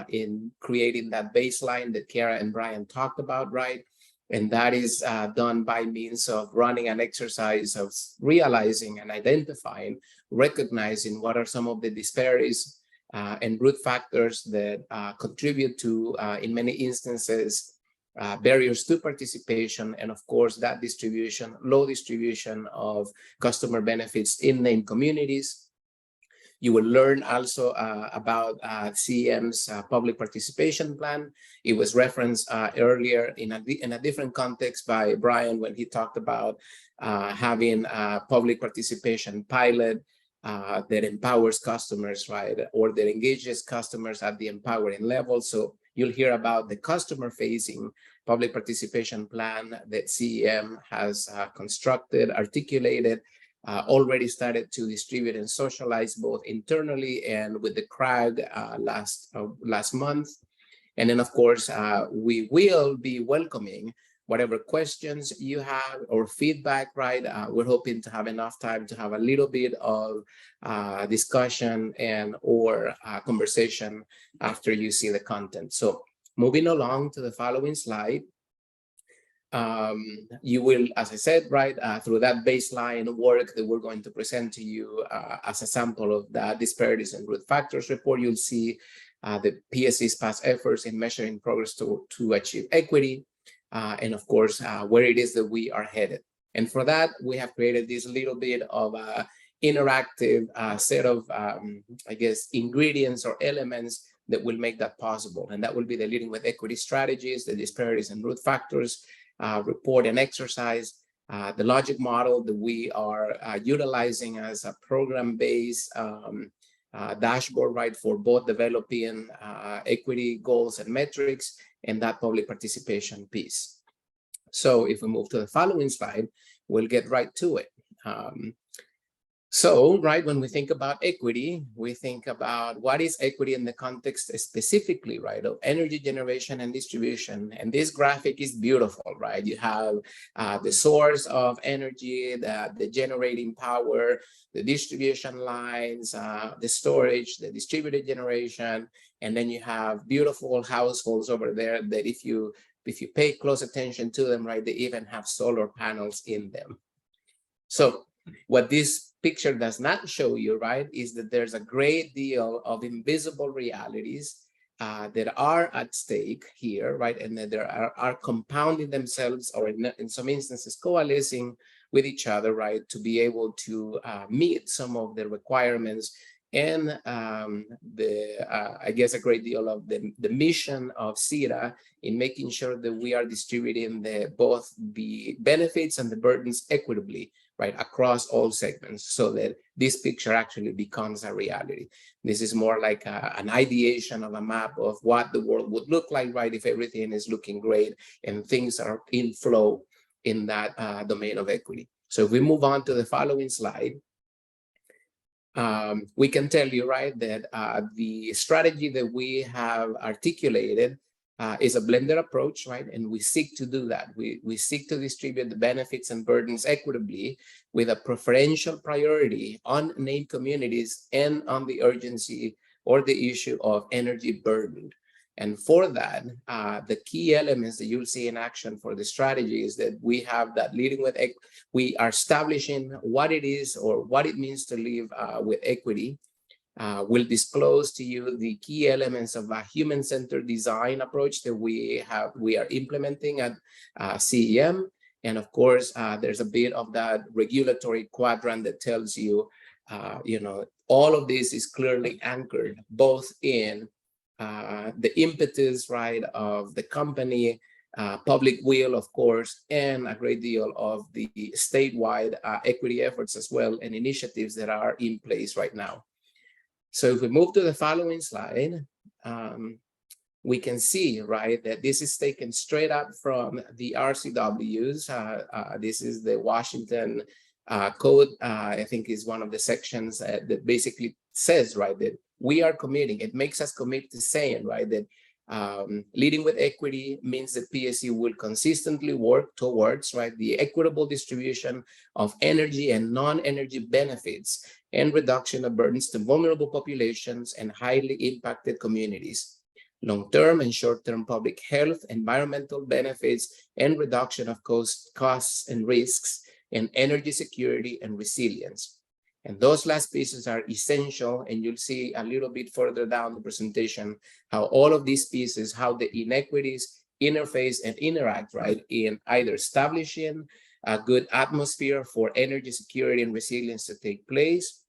in creating that baseline that Kara and Brian talked about, right? And that is done by means of running an exercise of realizing and identifying, recognizing what are some of the disparities and root factors that contribute to, in many instances, barriers to participation, and of course, that distribution, low distribution of customer benefits in named communities. You will learn also about CEM's public participation plan. It was referenced earlier in a different context by Brian when he talked about having a public participation pilot that empowers customers, right? Or that engages customers at the empowering level. So you'll hear about the customer-facing public participation plan that CEM has constructed, articulated, already started to distribute and socialize both internally and with the CRAG last month. And then, of course, we will be welcoming whatever questions you have or feedback, right? We're hoping to have enough time to have a little bit of discussion and or conversation after you see the content. So moving along to the following slide. You will, as I said, right, through that baseline work that we're going to present to you as a sample of the disparities and root factors report, you'll see the PSE's past efforts in measuring progress to achieve equity, and of course, where it is that we are headed. And for that, we have created this little bit of a interactive set of, I guess, ingredients or elements that will make that possible. And that will be the Leading with Equity strategies, the disparities and root factors report and exercise, the logic model that we are utilizing as a program-based dashboard, right, for both developing equity goals and metrics and that public participation piece. So if we move to the following slide, we'll get right to it. So, right, when we think about equity, we think about what is equity in the context specifically, right, of energy generation and distribution. And this graphic is beautiful, right? You have the source of energy, the generating power, the distribution lines, the storage, the distributed generation, and then you have beautiful households over there that if you pay close attention to them, right, they even have solar panels in them. So what this picture does not show you, right, is that there's a great deal of invisible realities that are at stake here, right, and that there are compounding themselves, or in some instances coalescing with each other, right, to be able to meet some of the requirements and I guess a great deal of the mission of CETA in making sure that we are distributing both the benefits and the burdens equitably, right, across all segments, so that this picture actually becomes a reality. This is more like an ideation of a map of what the world would look like, right, if everything is looking great and things are in flow in that domain of equity. So if we move on to the following slide, we can tell you, right, that the strategy that we have articulated is a blended approach, right? And we seek to do that. We seek to distribute the benefits and burdens equitably with a preferential priority on named communities and on the urgency or the issue of energy burden. And for that, the key elements that you'll see in action for the strategy is that we have that leading with, we are establishing what it is or what it means to live with equity. We'll disclose to you the key elements of a human-centered design approach that we are implementing at CEM. And of course, there's a bit of that regulatory quadrant that tells you, all of this is clearly anchored both in the impetus, right, of the company, public will, of course, and a great deal of the statewide equity efforts as well and initiatives that are in place right now. So if we move to the following slide, we can see, right, that this is taken straight up from the RCWs. This is the Washington Code, I think is one of the sections that basically says, right, that we are committing, it makes us commit to saying, right, that leading with equity means that PSE will consistently work towards, right, the equitable distribution of energy and non-energy benefits and reduction of burdens to vulnerable populations and highly impacted communities. Long-term and short-term public health, environmental benefits, and reduction of costs and risks, and energy security and resilience. And those last pieces are essential, and you'll see a little bit further down the presentation how all of these pieces, how the inequities interface and interact, right, in either establishing a good atmosphere for energy security and resilience to take place,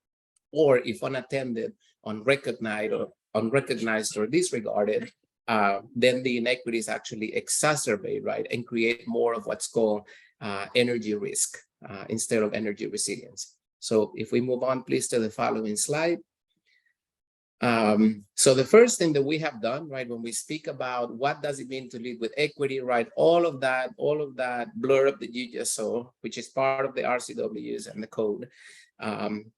or if unattended, unrecognized or disregarded, then the inequities actually exacerbate, right, and create more of what's called energy risk instead of energy resilience. So if we move on, please, to the following slide. So the first thing that we have done, right, when we speak about what does it mean to lead with equity, right, all of that blurb that you just saw, which is part of the RCWs and the code,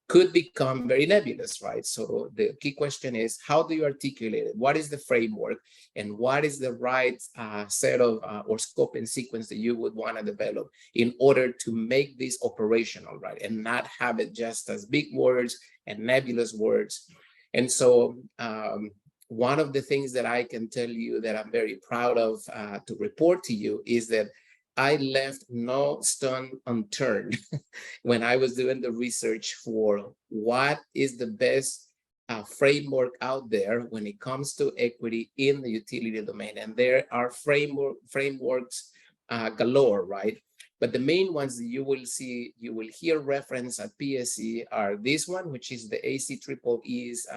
could become very nebulous, right? So the key question is, how do you articulate it? What is the framework, and what is the right set of or scope and sequence that you would want to develop in order to make this operational, right, and not have it just as big words and nebulous words. And so one of the things that I can tell you that I'm very proud of to report to you is that I left no stone unturned when I was doing the research for what is the best framework out there when it comes to equity in the utility domain. And there are frameworks galore, right? But the main ones that you will see, you will hear reference at PSE are this one, which is the ACEEE's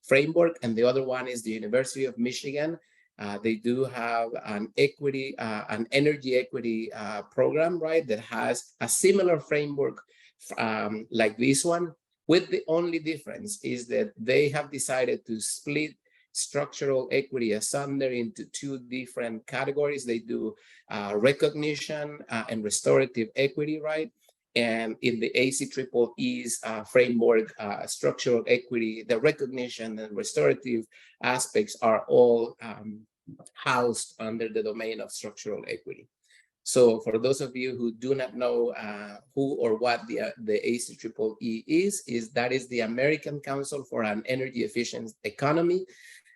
framework, and the other one is the University of Michigan. They do have an energy equity program, right, that has a similar framework like this one, with the only difference is that they have decided to split structural equity asunder into two different categories. They do recognition and restorative equity, right? And in the ACEEE's framework, structural equity, the recognition and restorative aspects are all housed under the domain of structural equity. So for those of you who do not know who or what the ACEEE is that is the American Council for an Energy Efficient Economy.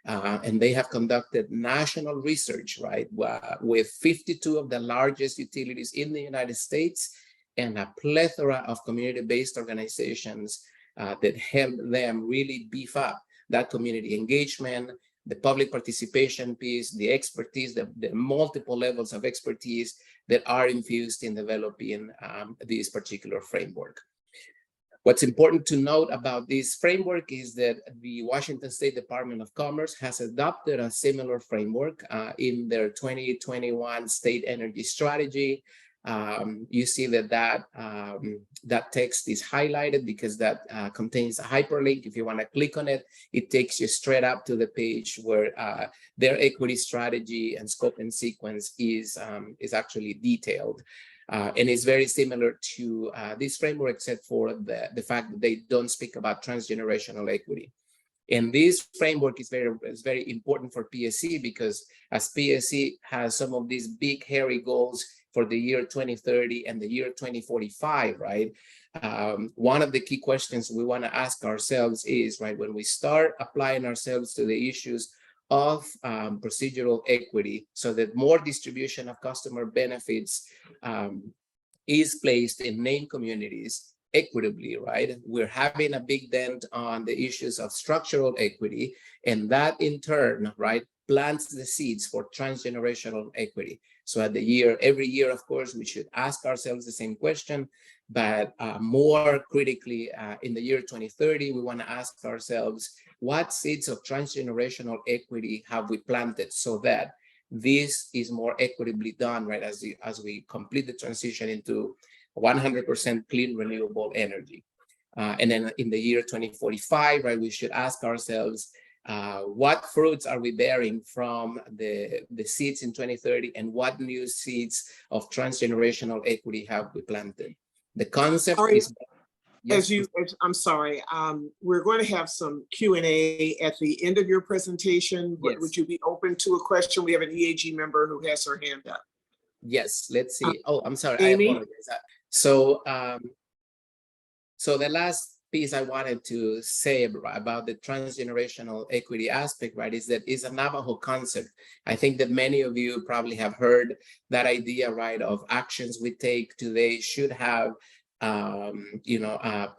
And they have conducted national research, right, with 52 of the largest utilities in the United States and a plethora of community-based organizations that help them really beef up that community engagement, the public participation piece, the expertise, the multiple levels of expertise that are infused in developing this particular framework. What's important to note about this framework is that the Washington State Department of Commerce has adopted a similar framework in their 2021 State Energy Strategy. You see that text is highlighted because that contains a hyperlink. If you want to click on it, it takes you straight up to the page where their equity strategy and scope and sequence is actually detailed. And it's very similar to this framework, except for the fact that they don't speak about transgenerational equity. And this framework is very important for PSE because as PSE has some of these big, hairy goals for the year 2030 and the year 2045, right? One of the key questions we want to ask ourselves is, right, when we start applying ourselves to the issues of procedural equity so that more distribution of customer benefits is placed in named communities equitably, right? We're having a big dent on the issues of structural equity, and that in turn, right, plants the seeds for transgenerational equity. So every year, of course, we should ask ourselves the same question, but more critically, in the year 2030, we want to ask ourselves, what seeds of transgenerational equity have we planted so that this is more equitably done, right, as we complete the transition into 100% clean renewable energy. And then in the year 2045, right, we should ask ourselves, what fruits are we bearing from the seeds in 2030, and what new seeds of transgenerational equity have we planted? The concept is... Yes. I'm sorry, we're going to have some Q&A at the end of your presentation. Yes. Would you be open to a question? We have an EAG member who has her hand up. Yes, let's see. Oh, I'm sorry, Amy? I apologize. So the last piece I wanted to say about the transgenerational equity aspect, right, is that it's a Navajo concept. I think that many of you probably have heard that idea, right, of actions we take today should have a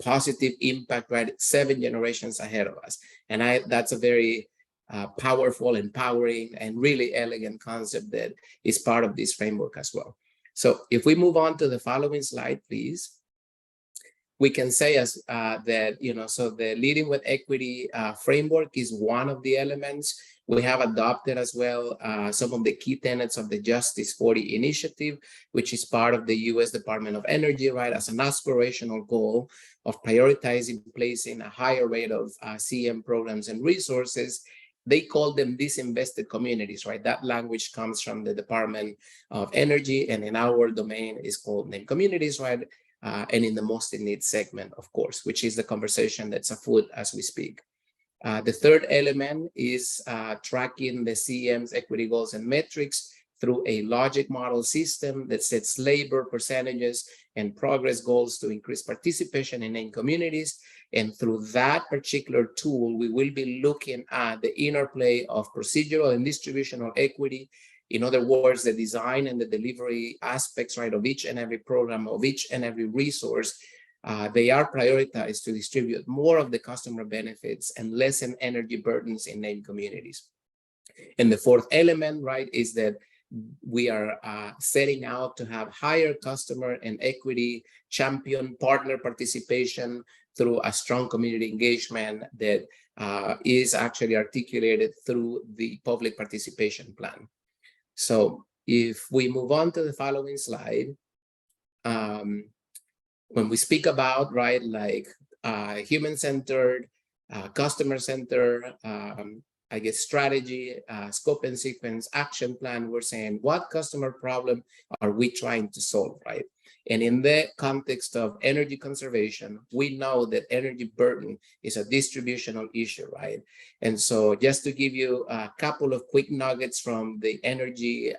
positive impact, right, 7 generations ahead of us. And that's a very powerful, empowering, and really elegant concept that is part of this framework as well. So if we move on to the following slide, please, we can say that, so the Leading with Equity framework is one of the elements. We have adopted as well some of the key tenets of the Justice 40 initiative, which is part of the U.S. Department of Energy, right, as an aspirational goal of prioritizing placing a higher rate of CEM programs and resources. They call them disinvested communities, right? That language comes from the Department of Energy, and in our domain is called named communities, right? And in the most in need segment, of course, which is the conversation that's afoot as we speak. The third element is tracking the CEM's equity goals and metrics through a logic model system that sets labor percentages and progress goals to increase participation in named communities. And through that particular tool, we will be looking at the interplay of procedural and distributional equity. In other words, the design and the delivery aspects, right, of each and every program, of each and every resource, they are prioritized to distribute more of the customer benefits and lessen energy burdens in named communities. And the fourth element, right, is that we are setting out to have higher customer and equity champion partner participation through a strong community engagement that is actually articulated through the public participation plan. So if we move on to the following slide, when we speak about, right, like human-centered, customer-centered, I guess, strategy, scope and sequence, action plan. We're saying, what customer problem are we trying to solve, right? And in the context of energy conservation, we know that energy burden is a distributional issue, right? And so just to give you a couple of quick nuggets from the energy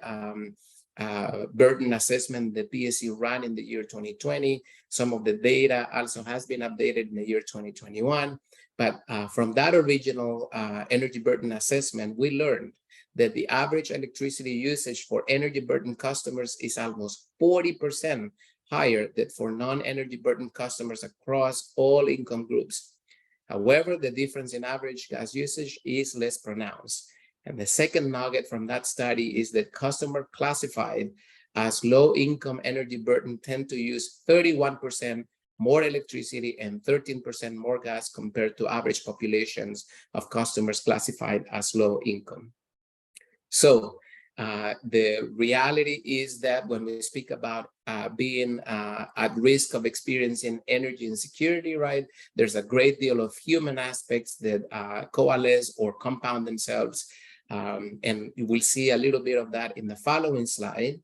burden assessment the PSE ran in the year 2020, some of the data also has been updated in the year 2021. But from that original energy burden assessment, we learned that the average electricity usage for energy burden customers is almost 40% higher than for non-energy burden customers across all income groups. However, the difference in average gas usage is less pronounced. And the second nugget from that study is that customers classified as low-income energy burden tend to use 31% more electricity and 13% more gas compared to average populations of customers classified as low income. So the reality is that when we speak about being at risk of experiencing energy insecurity, right, there's a great deal of human aspects that coalesce or compound themselves. And we'll see a little bit of that in the following slide.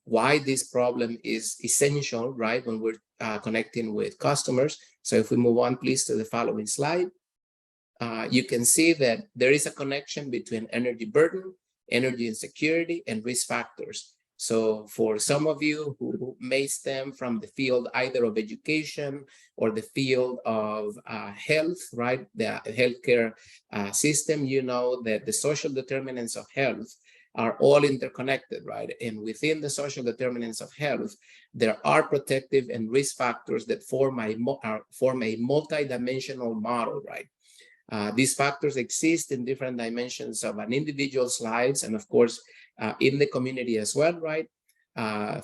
Why this problem is essential, right, when we're connecting with customers. So if we move on, please, to the following slide, you can see that there is a connection between energy burden, energy insecurity, and risk factors. So for some of you who may stem from the field either of education or the field of health, right, the healthcare system, you know that the social determinants of health are all interconnected, right? And within the social determinants of health, there are protective and risk factors that form a multi-dimensional model, right? These factors exist in different dimensions of an individual's lives, and of course, in the community as well, right?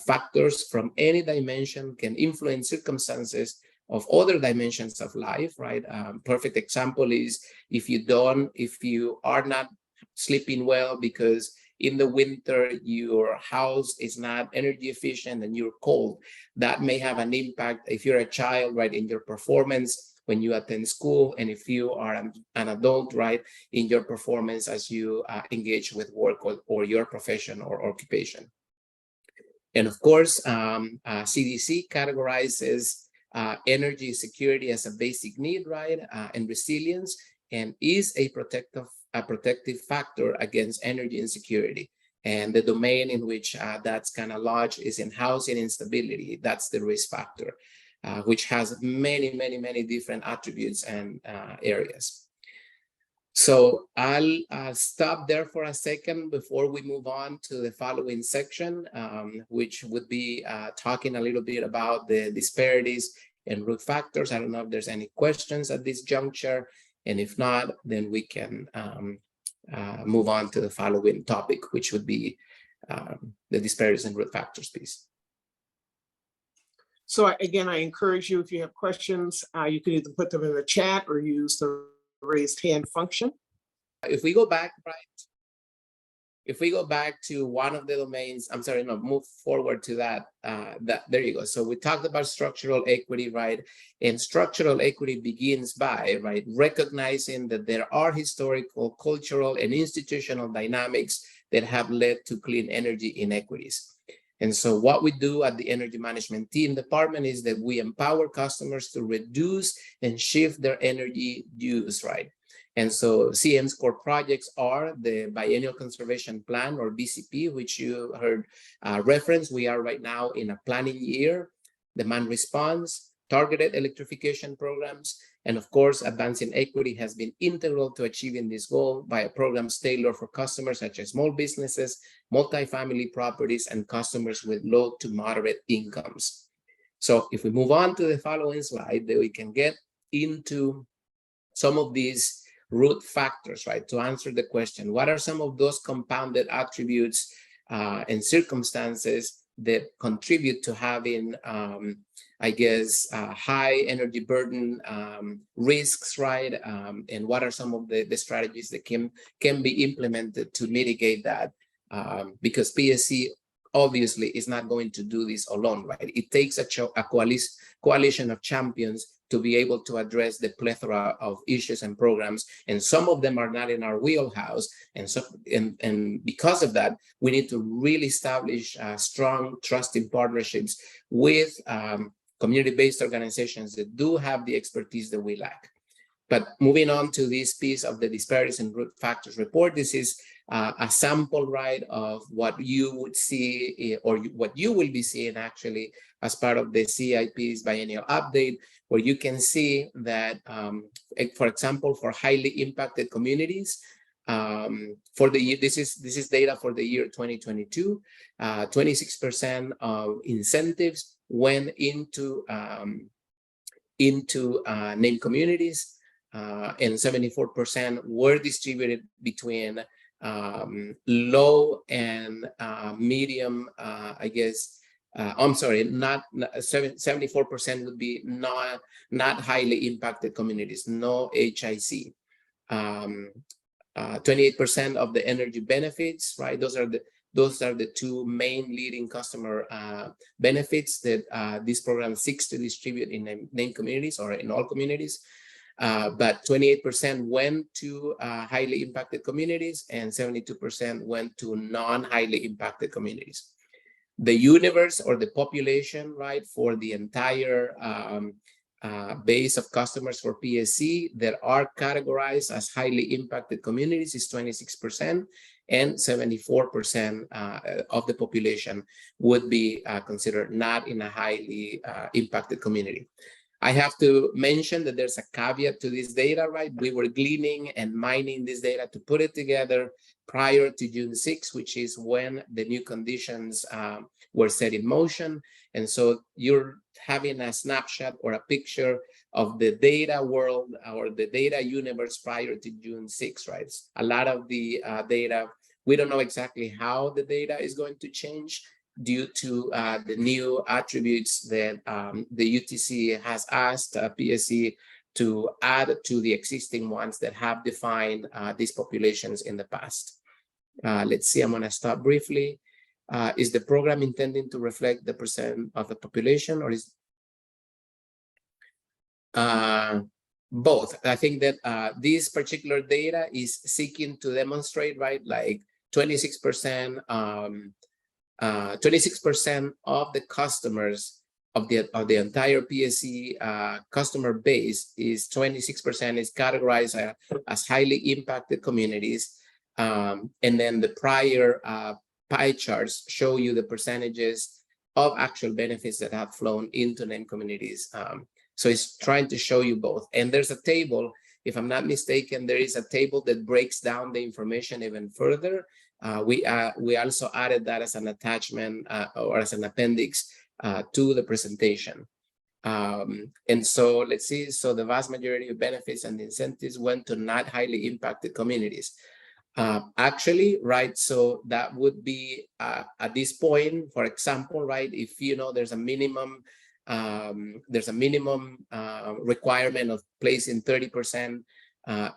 Factors from any dimension can influence circumstances of other dimensions of life, right? Perfect example is if you are not sleeping well because in the winter your house is not energy efficient and you're cold, that may have an impact if you're a child, right, in your performance when you attend school, and if you are an adult, right, in your performance as you engage with work or your profession or occupation. And of course, CDC categorizes energy security as a basic need, right, and resilience, and is a protective factor against energy insecurity. And the domain in which that's kind of lodged is in housing instability. That's the risk factor, which has many, many, many different attributes and areas. So I'll stop there for a second before we move on to the following section, which would be talking a little bit about the disparities and root factors. I don't know if there's any questions at this juncture. And if not, then we can move on to the following topic, which would be the disparities and root factors piece. So again, I encourage you, if you have questions, you can either put them in the chat or use the raised hand function. If we go back, right, if we go back to one of the domains, I'm sorry, no, move forward to that, there you go. So we talked about structural equity, right? And structural equity begins by, right, recognizing that there are historical, cultural, and institutional dynamics that have led to clean energy inequities. And so what we do at the Energy Management Team Department is that we empower customers to reduce and shift their energy use, right? And so CM's core projects are the Biennial Conservation Plan, or BCP, which you heard referenced. We are right now in a planning year, demand response, targeted electrification programs, and of course, advancing equity has been integral to achieving this goal via programs tailored for customers such as small businesses, multifamily properties, and customers with low to moderate incomes. So if we move on to the following slide, then we can get into some of these root factors, right? To answer the question, what are some of those compounded attributes and circumstances that contribute to having, I guess, high energy burden risks, right? And what are some of the strategies that can be implemented to mitigate that? Because PSE obviously is not going to do this alone, right? It takes a coalition of champions to be able to address the plethora of issues and programs. And some of them are not in our wheelhouse. And so, and because of that, we need to really establish strong, trusted partnerships with community-based organizations that do have the expertise that we lack. But moving on to this piece of the disparities and root factors report, this is a sample, right, of what you would see or what you will be seeing actually as part of the CEIP's biennial update, where you can see that, for example, for highly impacted communities, for the year, this is data for the year 2022, 26% of incentives went into named communities, and 74% were distributed between low and medium, I guess. I'm sorry, not 74% would be not highly impacted communities, no HIC. 28% of the energy benefits, right? Those are the two main leading customer benefits that this program seeks to distribute in named communities or in all communities. But 28% went to highly impacted communities and 72% went to non-highly impacted communities. The universe or the population, right, for the entire base of customers for PSE that are categorized as highly impacted communities is 26%, and 74% of the population would be considered not in a highly impacted community. I have to mention that there's a caveat to this data, right? We were gleaning and mining this data to put it together prior to June 6, which is when the new conditions were set in motion. And so you're having a snapshot or a picture of the data world or the data universe prior to June 6, right? A lot of the data, we don't know exactly how the data is going to change due to the new attributes that the UTC has asked PSE to add to the existing ones that have defined these populations in the past. Let's see, I'm gonna stop briefly. Is the program intending to reflect the percent of the population, or is both? I think that this particular data is seeking to demonstrate, right, like 26% of the customers of the entire PSE customer base is 26% is categorized as highly impacted communities, and then the prior pie charts show you the percentages of actual benefits that have flown into named communities. So it's trying to show you both. And there's a table, if I'm not mistaken, there is a table that breaks down the information even further. We also added that as an attachment or as an appendix to the presentation. And so let's see, so the vast majority of benefits and incentives went to not highly impacted communities. Actually, right, so that would be at this point, for example, right, if you know there's a minimum requirement of placing 30%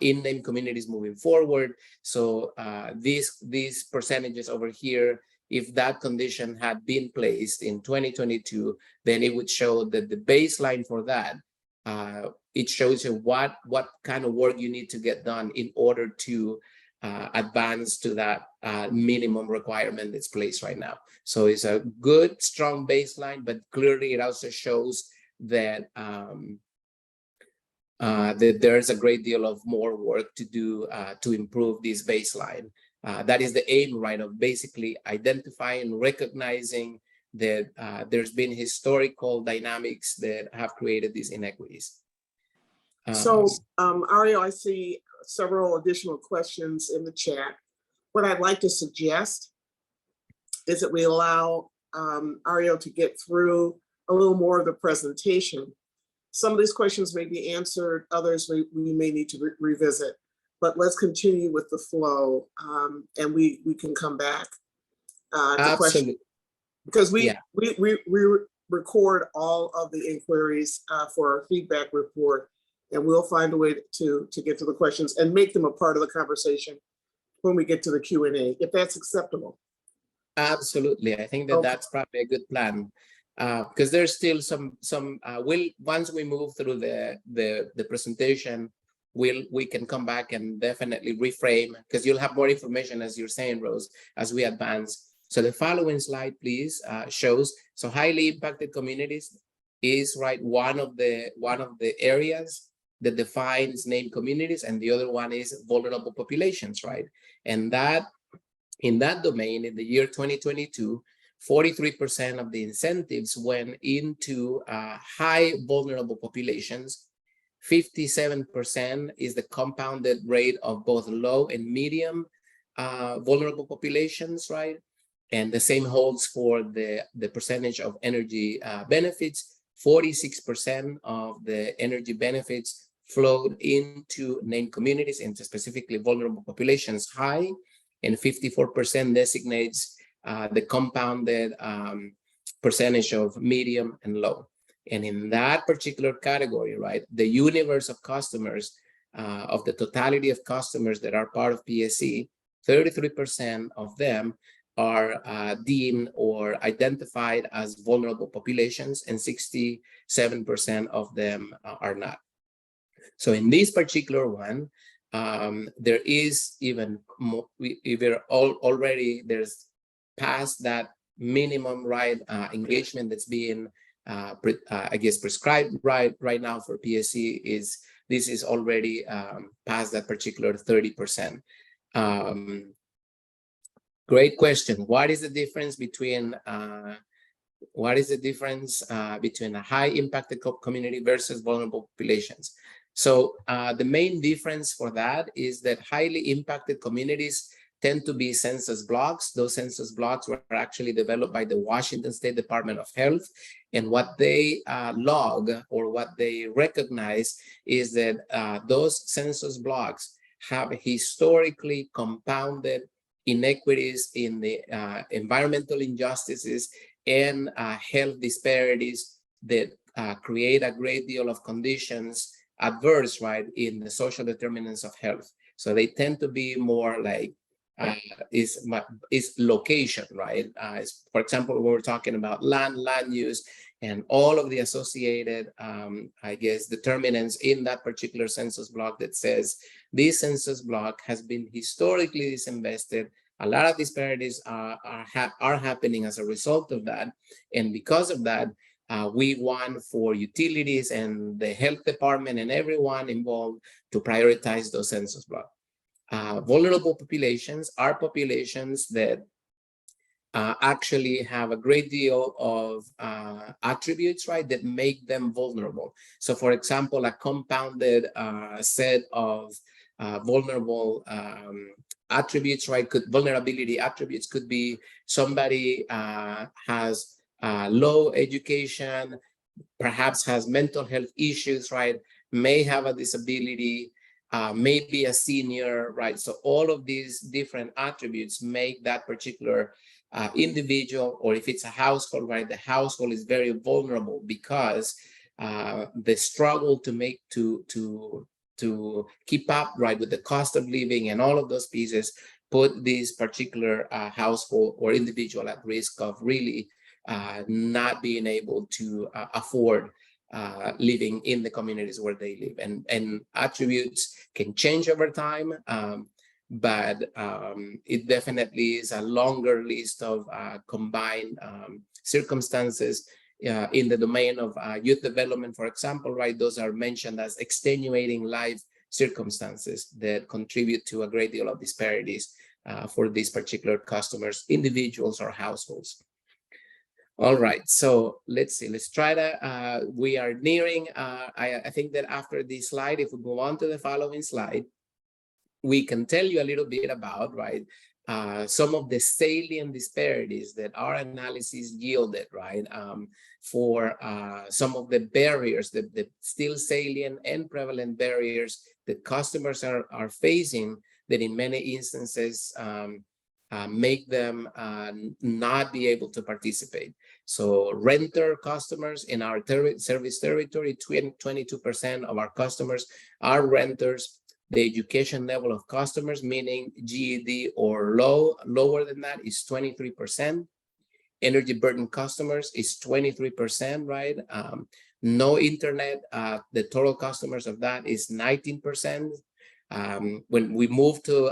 in named communities moving forward. So these percentages over here, if that condition had been placed in 2022, then it would show that the baseline for that, it shows you what kind of work you need to get done in order to advance to that minimum requirement that's placed right now. So it's a good, strong baseline, but clearly it also shows that that there's a great deal of more work to do to improve this baseline. That is the aim, right, of basically identifying, recognizing that there's been historical dynamics that have created these inequities. So, Ariel, I see several additional questions in the chat. What I'd like to suggest is that we allow Ariel to get through a little more of the presentation. Some of these questions may be answered, others we may need to revisit, but let's continue with the flow and we can come back to questions. Because we record all of the inquiries for our feedback report, and we'll find a way to get to the questions and make them a part of the conversation when we get to the Q&A, if that's acceptable. Absolutely, I think that that's probably a good plan. because there's still some once we move through the presentation, we can come back and definitely reframe, because you'll have more information, as you're saying, Rose, as we advance. So the following slide, please, shows, so highly impacted communities is one of the areas that defines named communities, and the other one is vulnerable populations, right? And that in that domain, in the year 2022, 43% of the incentives went into high vulnerable populations. 57% is the compounded rate of both low and medium vulnerable populations, right? And the same holds for the percentage of energy benefits. 46% of the energy benefits flowed into named communities, into specifically vulnerable populations high, and 54% designates the compounded percentage of medium and low. And in that particular category, right, the universe of customers, of the totality of customers that are part of PSE, 33% of them are deemed or identified as vulnerable populations, and 67% of them are not. So in this particular one, there is even more, already there's past that minimum right engagement that's being I guess prescribed right now for PSE. This is already past that particular 30%. Great question. What is the difference between a high impacted community versus vulnerable populations? So the main difference for that is that highly impacted communities tend to be census blocks. Those census blocks were actually developed by the Washington State Department of Health. And what they log, or what they recognize, is that those census blocks have historically compounded inequities in the environmental injustices and health disparities that create a great deal of conditions adverse, right, in the social determinants of health. So they tend to be more like is location, right? For example, when we're talking about land use, and all of the associated, I guess, determinants in that particular census block that says this census block has been historically disinvested. A lot of disparities are happening as a result of that. And because of that, we want for utilities and the health department and everyone involved to prioritize those census blocks. Vulnerable populations are populations that actually have a great deal of attributes, right, that make them vulnerable. So for example, a compounded set of vulnerable attributes, right, vulnerability attributes could be somebody has low education, perhaps has mental health issues, right, may have a disability, may be a senior, right? So all of these different attributes make that particular individual, or if it's a household, right, the household is very vulnerable because the struggle to keep up, right, with the cost of living and all of those pieces put this particular household or individual at risk of really not being able to afford living in the communities where they live. And attributes can change over time, but it definitely is a longer list of combined circumstances in the domain of youth development, for example, right? Those are mentioned as extenuating life circumstances that contribute to a great deal of disparities for these particular customers, individuals or households. All right, so let's see, let's try to, we are nearing, I think that after this slide, if we go on to the following slide, we can tell you a little bit about, right, some of the salient disparities that our analysis yielded, right, for some of the barriers, the still salient and prevalent barriers that customers are facing that in many instances make them not be able to participate. So renter customers in our service territory, 22% of our customers are renters. The education level of customers, meaning GED or lower than that, is 23%. energy burden customers is 23%, right? No internet, the total customers of that is 19%. When we move to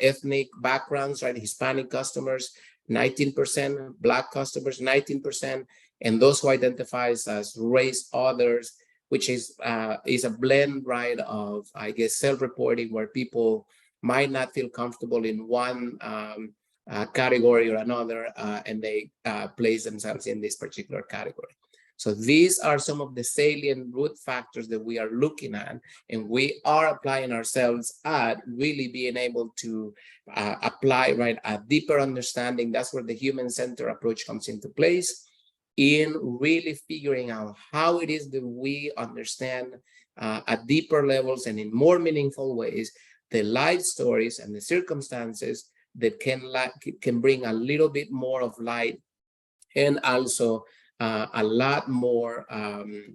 ethnic backgrounds, right, Hispanic customers, 19%, Black customers, 19%, and those who identifies as race others, which is a blend, right, of, I guess, self-reporting, where people might not feel comfortable in one category or another, and they place themselves in this particular category. So these are some of the salient root factors that we are looking at, and we are applying ourselves at really being able to apply, right, a deeper understanding. That's where the human-centered approach comes into place, in really figuring out how it is that we understand at deeper levels and in more meaningful ways the life stories and the circumstances that can bring a little bit more of light, and also a lot more,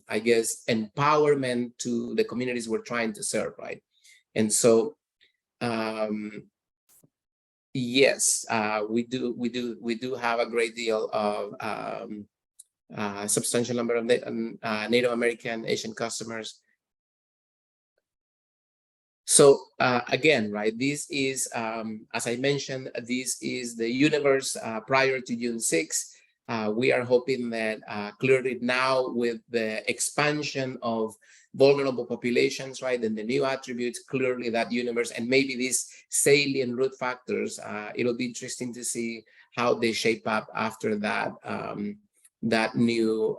I guess, empowerment to the communities we're trying to serve, right? And so, yes, we do have a great deal of substantial number of Native American, Asian customers. So again, right, this is, as I mentioned, this is the universe prior to June 6th. We are hoping that clearly now, with the expansion of vulnerable populations, right, and the new attributes, clearly that universe, and maybe these salient root factors, it'll be interesting to see how they shape up after that. That new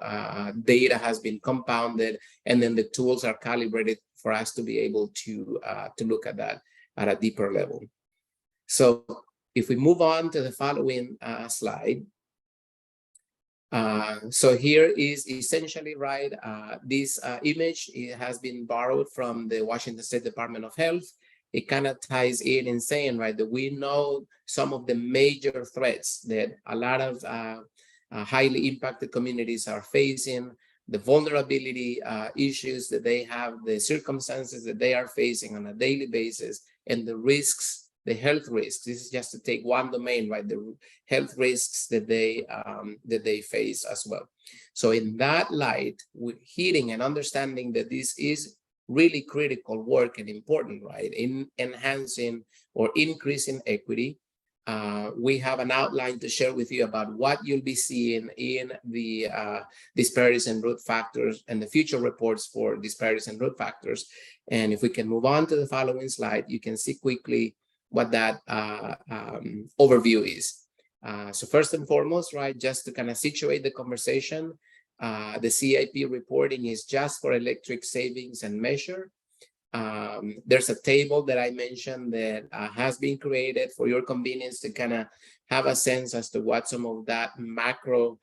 data has been compounded, and then the tools are calibrated for us to be able to look at that at a deeper level. So if we move on to the following slide. So here is essentially, right, this image, it has been borrowed from the Washington State Department of Health. It kind of ties in saying, right, that we know some of the major threats that a lot of highly impacted communities are facing, the vulnerability issues that they have, the circumstances that they are facing on a daily basis, and the risks, the health risks. This is just to take one domain, right? The health risks that they face as well. So in that light, we're hitting and understanding that this is really critical work and important, right, in enhancing or increasing equity. We have an outline to share with you about what you'll be seeing in the disparities and root factors and the future reports for disparities and root factors. And if we can move on to the following slide, you can see quickly what that overview is. So first and foremost, right, just to kind of situate the conversation, the CEIP reporting is just for electric savings and measure. There's a table that I mentioned that has been created for your convenience to kind of have a sense as to what some of that macro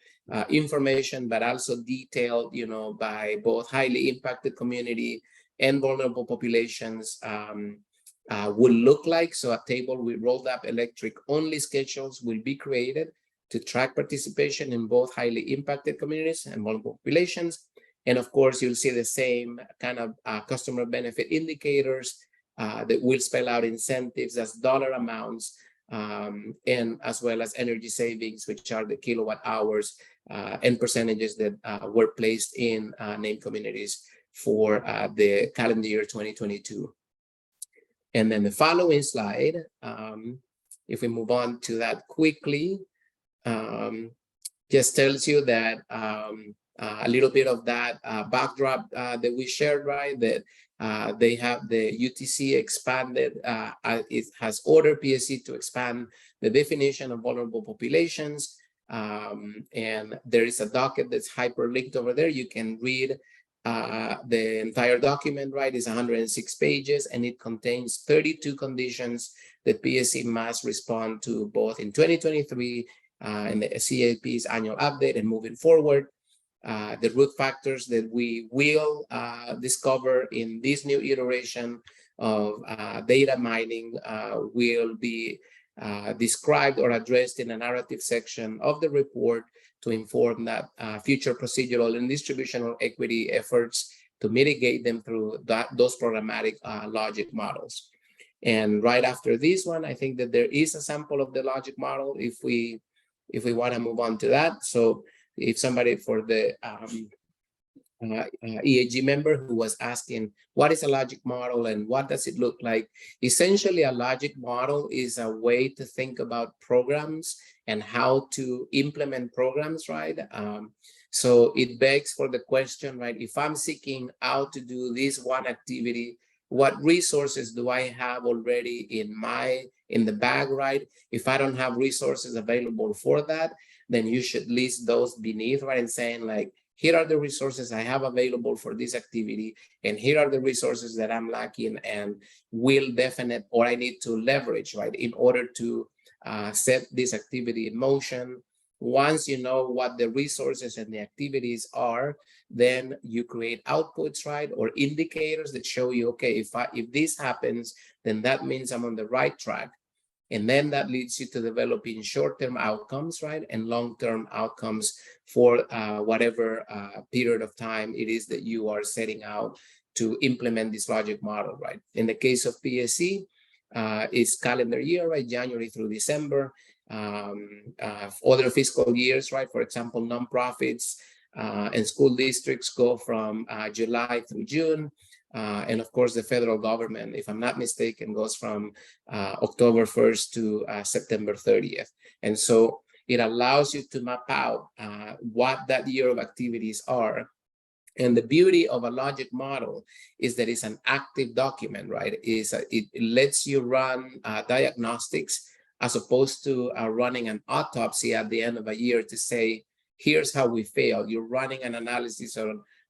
information, but also detailed, you know, by both highly impacted community and vulnerable populations will look like. So a table with rolled up electric only schedules will be created to track participation in both highly impacted communities and vulnerable populations. And of course, you'll see the same kind of customer benefit indicators that will spell out incentives as dollar amounts, and as well as energy savings, which are the kilowatt hours and percentages that were placed in named communities for the calendar year 2022. And then the following slide, if we move on to that quickly, just tells you that a little bit of that backdrop that we shared, right? That they have the UTC expanded, it has ordered PSE to expand the definition of vulnerable populations. And there is a docket that's hyperlinked over there. You can read the entire document, right? It's 106 pages, and it contains 32 conditions that PSE must respond to both in 2023 and the CEIP's annual update and moving forward. The root factors that we will discover in this new iteration of data mining will be described or addressed in a narrative section of the report to inform that future procedural and distributional equity efforts to mitigate them through those programmatic logic models. And right after this one, I think that there is a sample of the logic model. If we if we want to move on to that. So if somebody for the EAG member who was asking, what is a logic model and what does it look like? Essentially, a logic model is a way to think about programs and how to implement programs, right? So it begs for the question, right? If I'm seeking out to do this one activity, what resources do I have already in the bag, right? If I don't have resources available for that, then you should list those beneath, right? And saying like, here are the resources I have available for this activity, and here are the resources that I'm lacking and will definite, or I need to leverage, right, in order to set this activity in motion. Once you know what the resources and the activities are, then you create outputs, right, or indicators that show you, okay, if this happens, then that means I'm on the right track. And then that leads you to developing short-term outcomes, right, and long-term outcomes for whatever period of time it is that you are setting out to implement this logic model, right? In the case of PSE, it's calendar year, right, January through December. Other fiscal years, right, for example, nonprofits and school districts go from July through June. And of course, the federal government, if I'm not mistaken, goes from October 1st to September 30th. And so it allows you to map out what that year of activities are. And the beauty of a logic model is that it's an active document, right? It lets you run diagnostics as opposed to running an autopsy at the end of a year to say, here's how we failed. You're running an analysis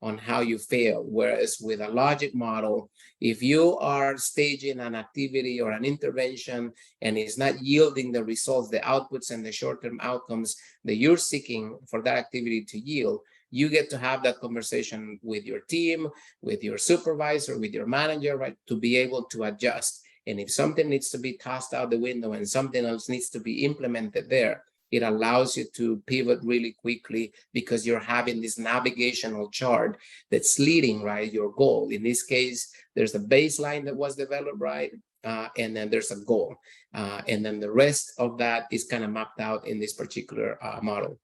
on how you fail. Whereas with a logic model, if you are staging an activity or an intervention and it's not yielding the results, the outputs and the short-term outcomes that you're seeking for that activity to yield, you get to have that conversation with your team, with your supervisor, with your manager, right, to be able to adjust. And if something needs to be tossed out the window and something else needs to be implemented there, it allows you to pivot really quickly because you're having this navigational chart that's leading, right, your goal. In this case, there's a baseline that was developed, right, and then there's a goal. And then the rest of that is kind of mapped out in this particular model.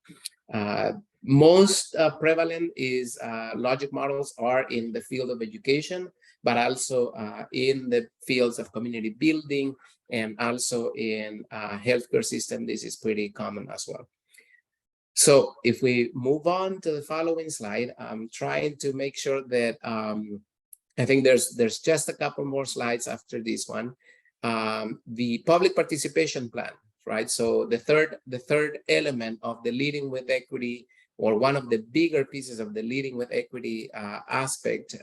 Most prevalent is logic models are in the field of education, but also in the fields of community building and also in healthcare system. This is pretty common as well. So if we move on to the following slide, I'm trying to make sure that I think there's just a couple more slides after this one. The public participation plan, right? So the third element of the Leading with Equity, or one of the bigger pieces of the Leading with Equity aspect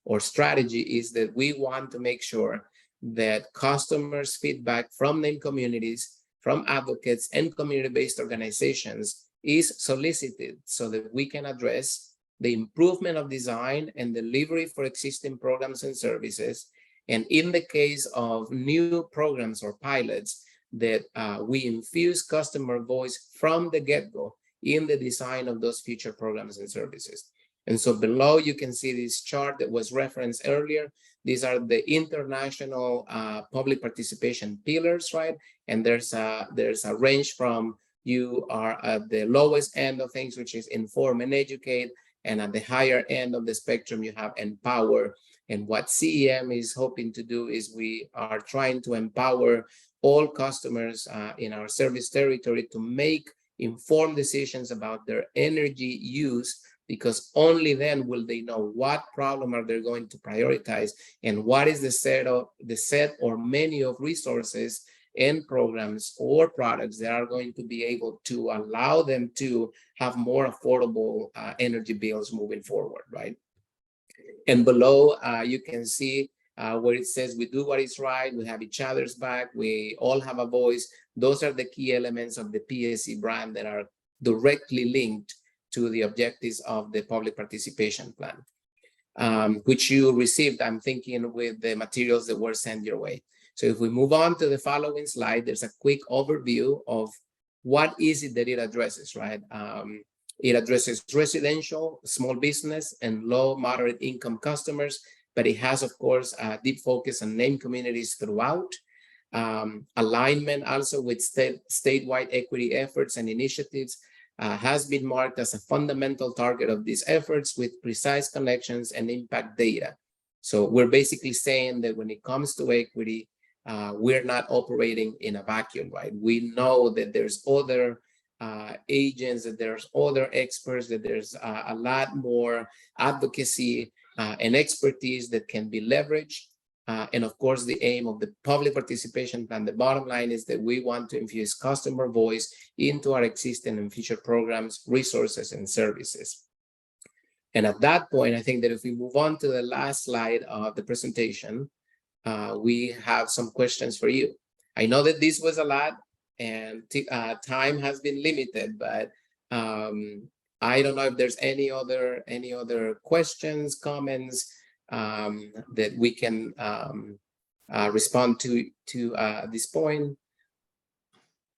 or strategy, is that we want to make sure that customers' feedback from named communities, from advocates and community-based organizations is solicited so that we can address the improvement of design and delivery for existing programs and services. And in the case of new programs or pilots, that we infuse customer voice from the get-go in the design of those future programs and services. And so below you can see this chart that was referenced earlier. These are the international public participation pillars, right? And there's a range from you are at the lowest end of things, which is inform and educate, and at the higher end of the spectrum, you have empower. And what CEM is hoping to do is we are trying to empower all customers in our service territory to make informed decisions about their energy use, because only then will they know what problem are they going to prioritize and what is the set or menu of resources and programs or products that are going to be able to allow them to have more affordable energy bills moving forward, right? And below you can see where it says we do what is right, we have each other's back, we all have a voice. Those are the key elements of the PSE brand that are directly linked to the objectives of the public participation plan, which you received, I'm thinking, with the materials that were sent your way. So if we move on to the following slide, there's a quick overview of what is it that it addresses, right? It addresses residential, small business, and low moderate income customers, but it has, of course, a deep focus on named communities throughout. Alignment also with statewide equity efforts and initiatives has been marked as a fundamental target of these efforts with precise connections and impact data. So we're basically saying that when it comes to equity, we're not operating in a vacuum, right? We know that there's other agents, that there's other experts, that there's a lot more advocacy and expertise that can be leveraged. And of course, the aim of the public participation plan, the bottom line is that we want to infuse customer voice into our existing and future programs, resources, and services. And at that point, I think that if we move on to the last slide of the presentation, we have some questions for you. I know that this was a lot and time has been limited, but I don't know if there's any other questions, comments that we can respond to this point.